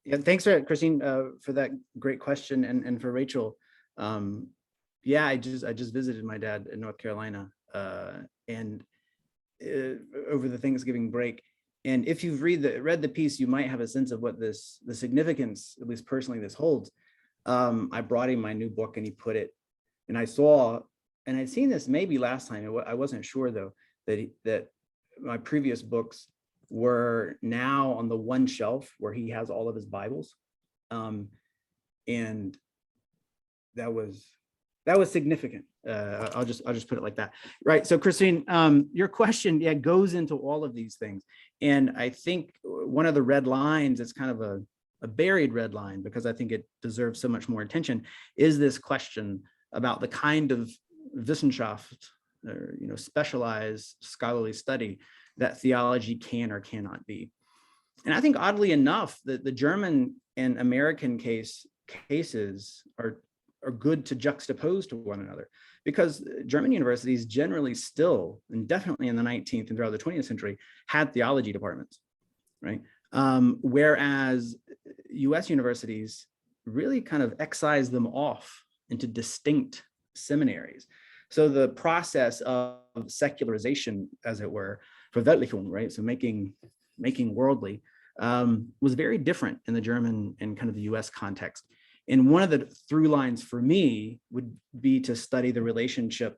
Yeah, thanks for Christine for that great question, and for Rachel. Yeah, I just visited my dad in North Carolina and over the Thanksgiving break. And if you've read the piece, you might have a sense of what the significance, at least personally, this holds. I brought him my new book, and he put it, and I saw, and I'd seen this maybe last time. I wasn't sure though that my previous books were now on the one shelf where he has all of his Bibles, and that was significant. I'll just put it like that, right? So Christine, your question, yeah, goes into all of these things, and I think one of the red lines, it's kind of a buried red line because I think it deserves so much more attention, is this question about the kind of Wissenschaft, or specialized scholarly study that theology can or cannot be. And I think oddly enough, that the German and American cases are good to juxtapose to one another, because German universities generally still, and definitely in the 19th and throughout the 20th century, had theology departments, right? Whereas US universities really kind of excised them off into distinct seminaries. So the process of secularization, as it were, Verweltlichung, right? So making worldly, was very different in the German and kind of the US context. And one of the through lines for me would be to study the relationship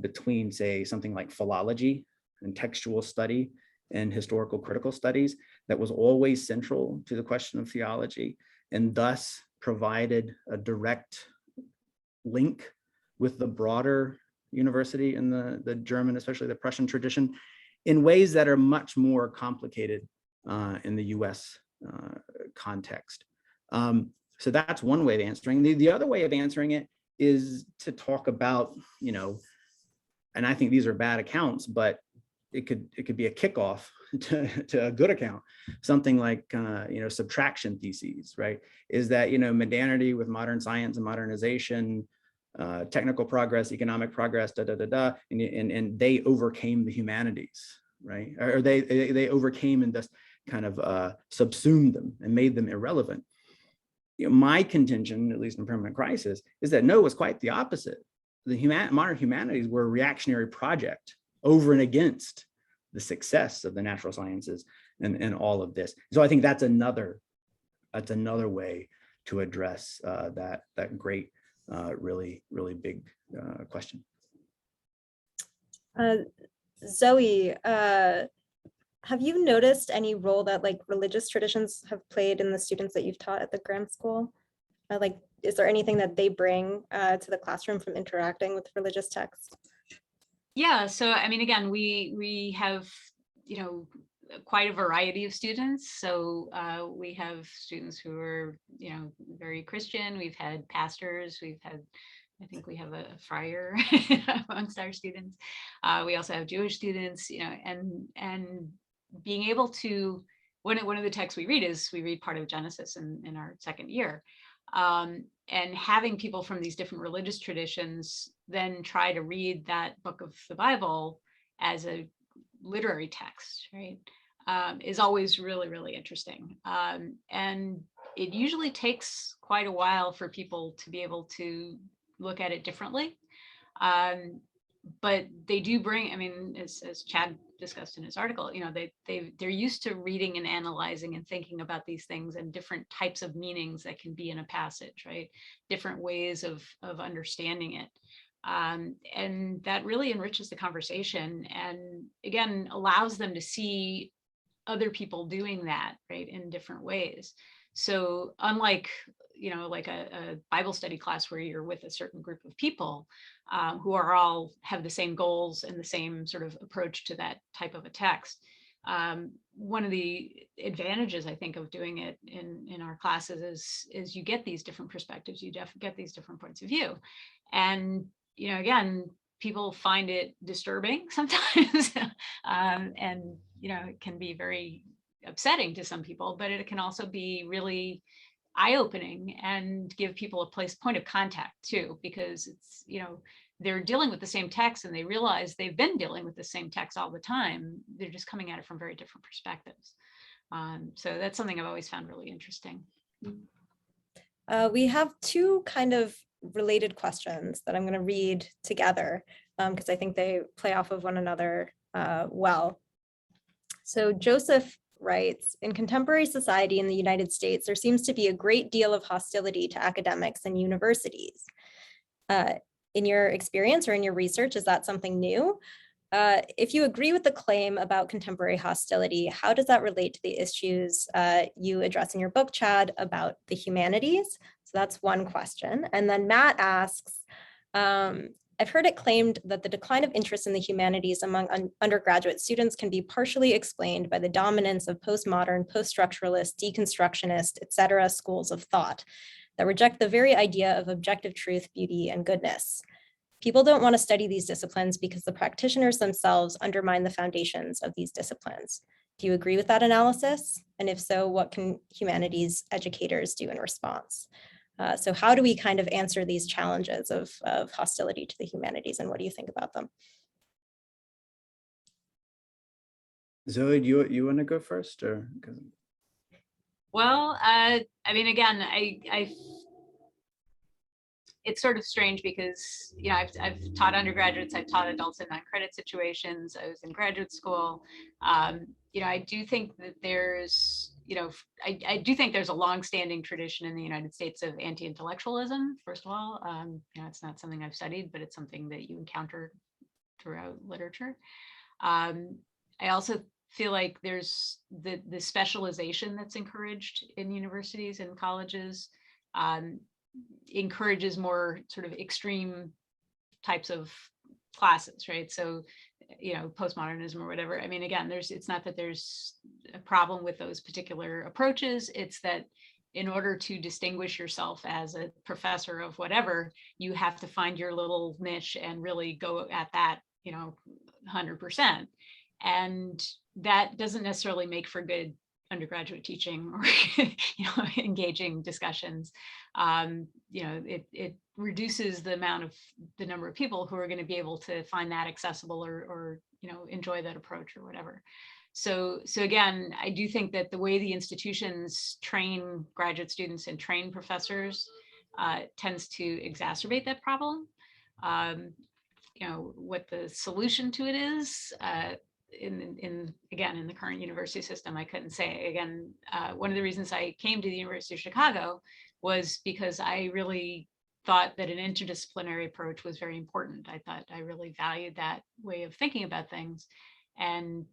between, say, something like philology and textual study in historical critical studies that was always central to the question of theology, and thus provided a direct link with the broader university and the German, especially the Prussian tradition, in ways that are much more complicated in the US context. So that's one way of answering. The other way of answering it is to talk about, and I think these are bad accounts, but it could be a kickoff to a good account. Something like subtraction theses, right? Is that modernity with modern science and modernization, technical progress, economic progress, and they overcame the humanities, right? Or they overcame and just kind of subsumed them and made them irrelevant. My contention, at least in Permanent Crisis, is that no, it was quite the opposite. The modern humanities were a reactionary project over and against the success of the natural sciences and all of this. So I think that's another way to address that great, really big question. Zoe, have you noticed any role that religious traditions have played in the students that you've taught at the Graham School? Is there anything that they bring to the classroom from interacting with religious texts? Yeah, so I mean, again, we have, quite a variety of students. So we have students who are, very Christian. We've had pastors. I think we have a friar amongst our students. We also have Jewish students, and being able to, one of the texts we read part of Genesis in our second year. And having people from these different religious traditions then try to read that book of the Bible as a literary text, right, is always really interesting. And it usually takes quite a while for people to be able to look at it differently. But they do bring, I mean, as Chad discussed in his article, they're used to reading and analyzing and thinking about these things and different types of meanings that can be in a passage, right? Different ways of understanding it. And that really enriches the conversation and again, allows them to see other people doing that, right, in different ways. So unlike, like a Bible study class where you're with a certain group of people who are all have the same goals and the same sort of approach to that type of a text. One of the advantages, I think, of doing it in our classes is you get these different perspectives, you get these different points of view. And, again, people find it disturbing sometimes and, it can be very upsetting to some people, but it can also be really eye-opening and give people a point of contact too, because it's, they're dealing with the same text and they realize they've been dealing with the same text all the time. They're just coming at it from very different perspectives. So that's something I've always found really interesting. We have two kind of related questions that I'm going to read together because I think they play off of one another well. So Joseph writes, in contemporary society in the United States, there seems to be a great deal of hostility to academics and universities. In your experience or in your research, is that something new? If you agree with the claim about contemporary hostility, how does that relate to the issues you address in your book, Chad, about the humanities? So that's one question. And then Matt asks, I've heard it claimed that the decline of interest in the humanities among undergraduate students can be partially explained by the dominance of postmodern, post-structuralist, deconstructionist, etc. schools of thought that reject the very idea of objective truth, beauty, and goodness. People don't want to study these disciplines because the practitioners themselves undermine the foundations of these disciplines. Do you agree with that analysis? And if so, what can humanities educators do in response? So how do we kind of answer these challenges of hostility to the humanities, and what do you think about them? Zoe, do you want to go first, or? Well, I mean, again, it's sort of strange because, I've taught undergraduates, I've taught adults in non-credit situations, I was in graduate school. I do think that there's, I do think there's a long-standing tradition in the United States of anti-intellectualism, first of all. It's not something I've studied, but it's something that you encounter throughout literature. I also feel like there's the specialization that's encouraged in universities and colleges encourages more sort of extreme types of classes, right? So, postmodernism or whatever. I mean, again, it's not that there's a problem with those particular approaches. It's that in order to distinguish yourself as a professor of whatever, you have to find your little niche and really go at that, 100%. And that doesn't necessarily make for good undergraduate teaching or engaging discussions. It reduces the number of people who are going to be able to find that accessible or enjoy that approach or whatever. So again, I do think that the way the institutions train graduate students and train professors tends to exacerbate that problem. What the solution to it is, in the current university system, I couldn't say. Again, one of the reasons I came to the University of Chicago was because I really thought that an interdisciplinary approach was very important. I thought I really valued that way of thinking about things. And,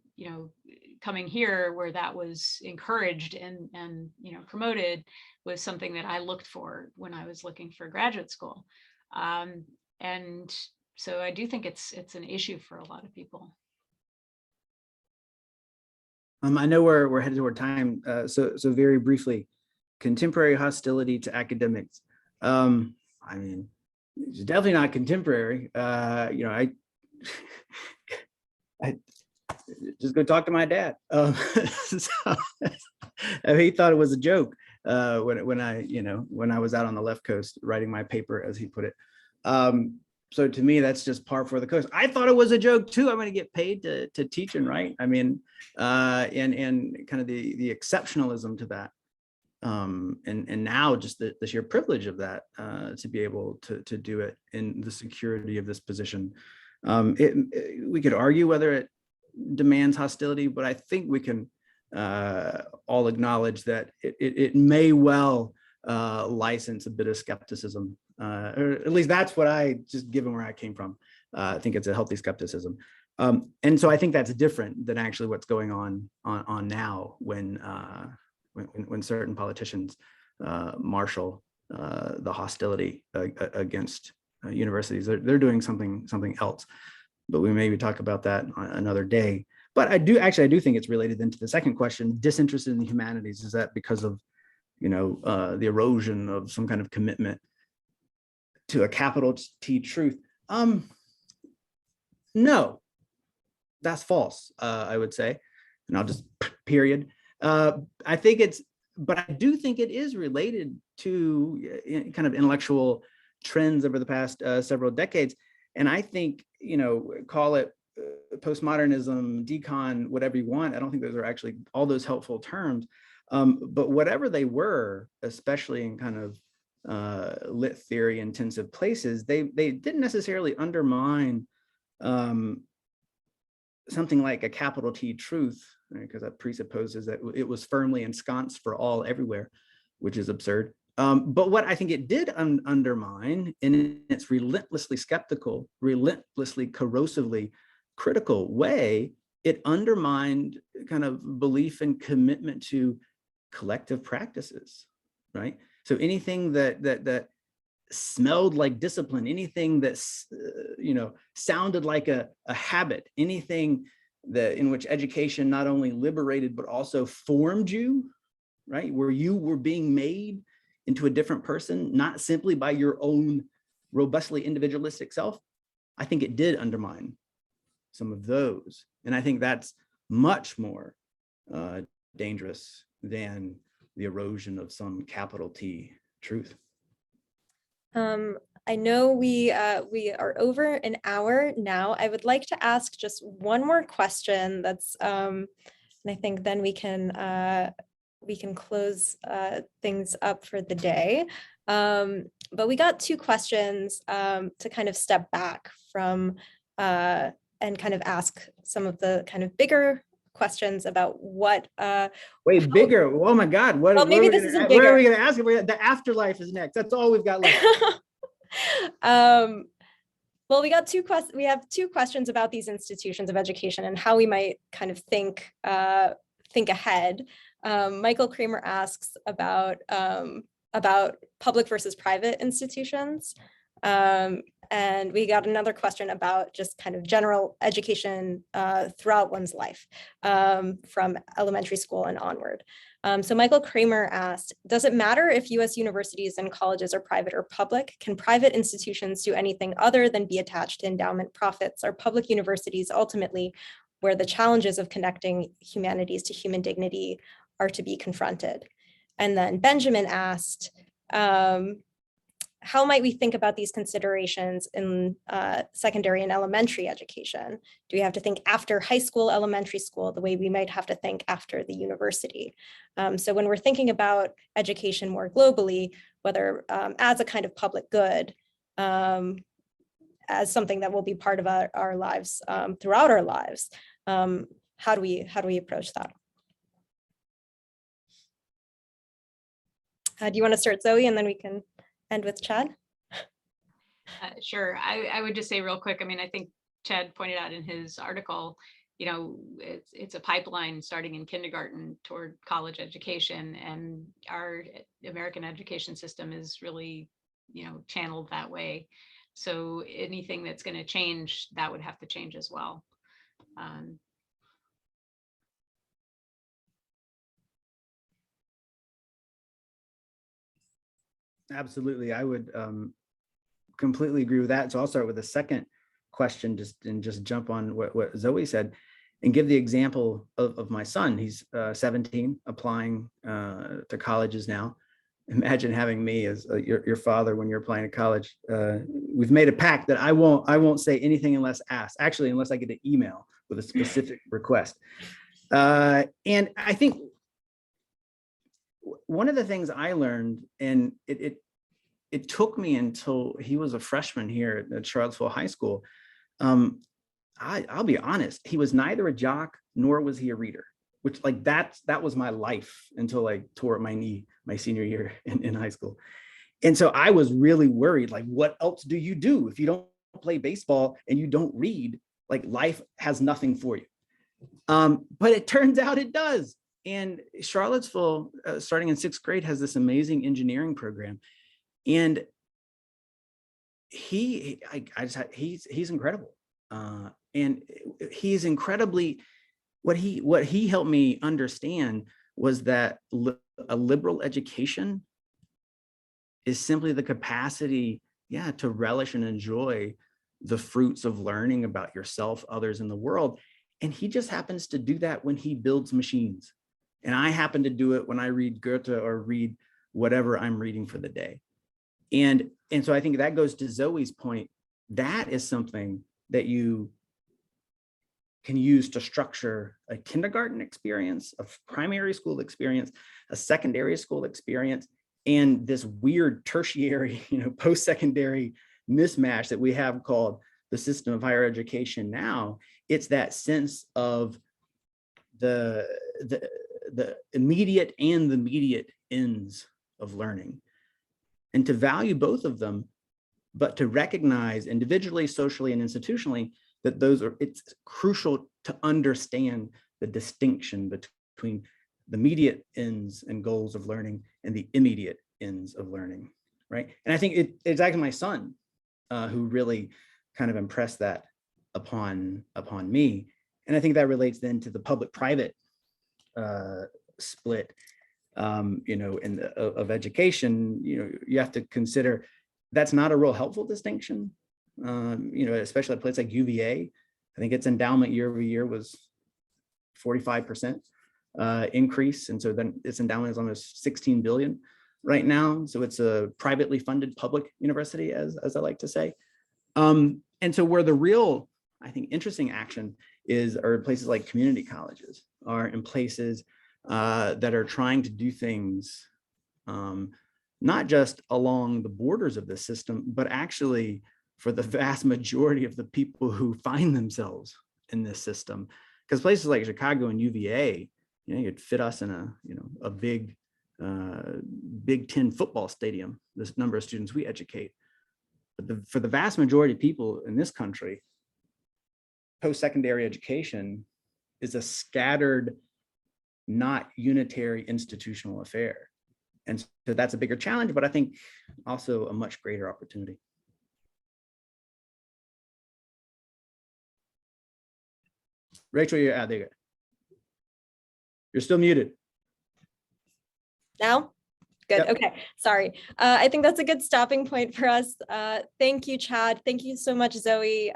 coming here where that was encouraged and promoted was something that I looked for when I was looking for graduate school. And so I do think it's an issue for a lot of people. I know we're headed toward time, so very briefly, contemporary hostility to academics. I mean, it's definitely not contemporary. I just go talk to my dad. So, he thought it was a joke when I was out on the left coast writing my paper, as he put it. So to me, that's just par for the course. I thought it was a joke too. I'm going to get paid to teach and write. I mean, and kind of the exceptionalism to that. And now just the sheer privilege of that, to be able to do it in the security of this position. We could argue whether it demands hostility, but I think we can all acknowledge that it may well license a bit of skepticism, or at least that's what just given where I came from, I think it's a healthy skepticism. And so I think that's different than actually what's going on now when certain politicians marshal the hostility against universities. They're doing something else, but we maybe talk about that another day. But I do think it's related then to the second question: disinterested in the humanities. Is that because of the erosion of some kind of commitment to a capital T truth? No, that's false. I would say, and I'll just period. But I do think it is related to kind of intellectual trends over the past several decades. And I think, call it postmodernism, decon, whatever you want. I don't think those are actually all those helpful terms. But whatever they were, especially in kind of lit theory intensive places, they didn't necessarily undermine something like a capital T truth, because that presupposes that it was firmly ensconced for all everywhere, which is absurd. But what I think it did undermine in its relentlessly skeptical, relentlessly corrosively critical way, it undermined kind of belief and commitment to collective practices, right? So anything that smelled like discipline, anything that sounded like a habit, anything that in which education not only liberated but also formed you, right? Where you were being made into a different person, not simply by your own robustly individualistic self. I think it did undermine some of those, and I think that's much more dangerous than the erosion of some capital T truth. I know we are over an hour now. I would like to ask just one more question. That's and I think then we can close things up for the day. But we got two questions to kind of step back from and kind of ask some of the kind of bigger questions about what Wait, bigger. Oh my God. What, well, maybe this isn't bigger. What are we going to ask? The afterlife is next. That's all we've got left. Well, we have two questions about these institutions of education and how we might kind of think ahead. Michael Kramer asks about public versus private institutions. And we got another question about just kind of general education throughout one's life, from elementary school and onward. So Michael Kramer asked, does it matter if US universities and colleges are private or public? Can private institutions do anything other than be attached to endowment profits? Are public universities ultimately where the challenges of connecting humanities to human dignity are to be confronted? And then Benjamin asked, how might we think about these considerations in secondary and elementary education? Do we have to think after high school, elementary school, the way we might have to think after the university? So when we're thinking about education more globally, whether as a kind of public good, as something that will be part of our lives throughout our lives, how do we approach that? Do you want to start, Zoe, and then we can end with Chad? Sure. I would just say real quick, I mean, I think Chad pointed out in his article, you know, it's a pipeline starting in kindergarten toward college education, and our American education system is really, you know, channeled that way. So anything that's going to change, that would have to change as well. Absolutely, I would completely agree with that. So I'll start with the second question, just jump on what Zoe said, and give the example of my son. He's 17, applying to colleges now. Imagine having me as your father when you're applying to college. We've made a pact that I won't say anything unless asked. Actually, unless I get an email with a specific request. And I think one of the things I learned, and it took me until he was a freshman here at Charlottesville High School. I'll be honest, he was neither a jock nor was he a reader, which like that was my life until I tore my knee my senior year in high school. And so I was really worried, like, what else do you do if you don't play baseball and you don't read? Like, life has nothing for you. But it turns out it does. And Charlottesville, starting in 6th grade, has this amazing engineering program. And he's incredible. And he's incredibly, what he helped me understand was that a liberal education is simply the capacity, to relish and enjoy the fruits of learning about yourself, others, in the world. And he just happens to do that when he builds machines. And I happen to do it when I read Goethe or read whatever I'm reading for the day. And so I think that goes to Zoe's point. That is something that you can use to structure a kindergarten experience, a primary school experience, a secondary school experience, and this weird tertiary, post-secondary mismatch that we have called the system of higher education now. It's that sense of the immediate and the mediate ends of learning, and to value both of them, but to recognize individually, socially, and institutionally that it's crucial to understand the distinction between the immediate ends and goals of learning and the immediate ends of learning, right? And I think it's exactly my son who really kind of impressed that upon me. And I think that relates then to the public-private split, of education. You have to consider that's not a real helpful distinction. Especially at a place like UVA, I think its endowment year over year was 45% increase, and so then its endowment is almost 16 billion right now. So it's a privately funded public university, as I like to say. And so where the real, I think, interesting action are places like community colleges, are in places that are trying to do things not just along the borders of the system, but actually for the vast majority of the people who find themselves in this system. Because places like Chicago and UVA, you'd fit us in a big Big Ten football stadium, this number of students we educate. But for the vast majority of people in this country, post-secondary education is a scattered, not unitary institutional affair. And so that's a bigger challenge, but I think also a much greater opportunity. Rachel, you're out there. You're still muted. Now? Good. Yep. Okay. Sorry. I think that's a good stopping point for us. Thank you, Chad. Thank you so much, Zoe.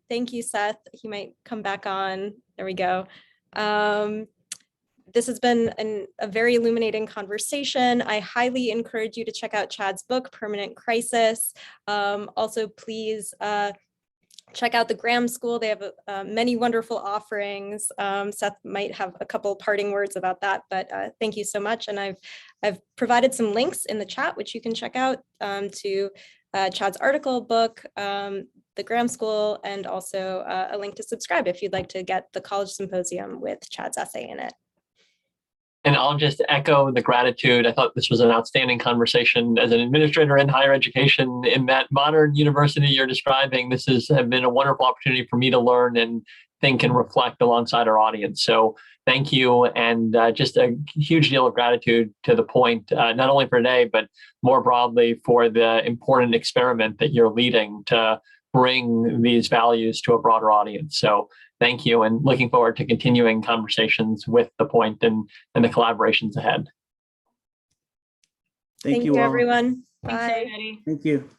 Thank you, Seth. He might come back on. There we go. This has been a very illuminating conversation. I highly encourage you to check out Chad's book, Permanent Crisis. Also, please check out the Graham School. They have many wonderful offerings. Seth might have a couple parting words about that, but thank you so much. And I've provided some links in the chat, which you can check out to Chad's article, book, the Graham School, and also a link to subscribe if you'd like to get the college symposium with Chad's essay in it. And I'll just echo the gratitude. I thought this was an outstanding conversation as an administrator in higher education. In that modern university you're describing, this has been a wonderful opportunity for me to learn and think and reflect alongside our audience. So thank you, and just a huge deal of gratitude to the point, not only for today, but more broadly for the important experiment that you're leading to bring these values to a broader audience. So thank you, and looking forward to continuing conversations with the point and the collaborations ahead. Thank you all. Everyone. Thanks, Bye. everybody. Thank you.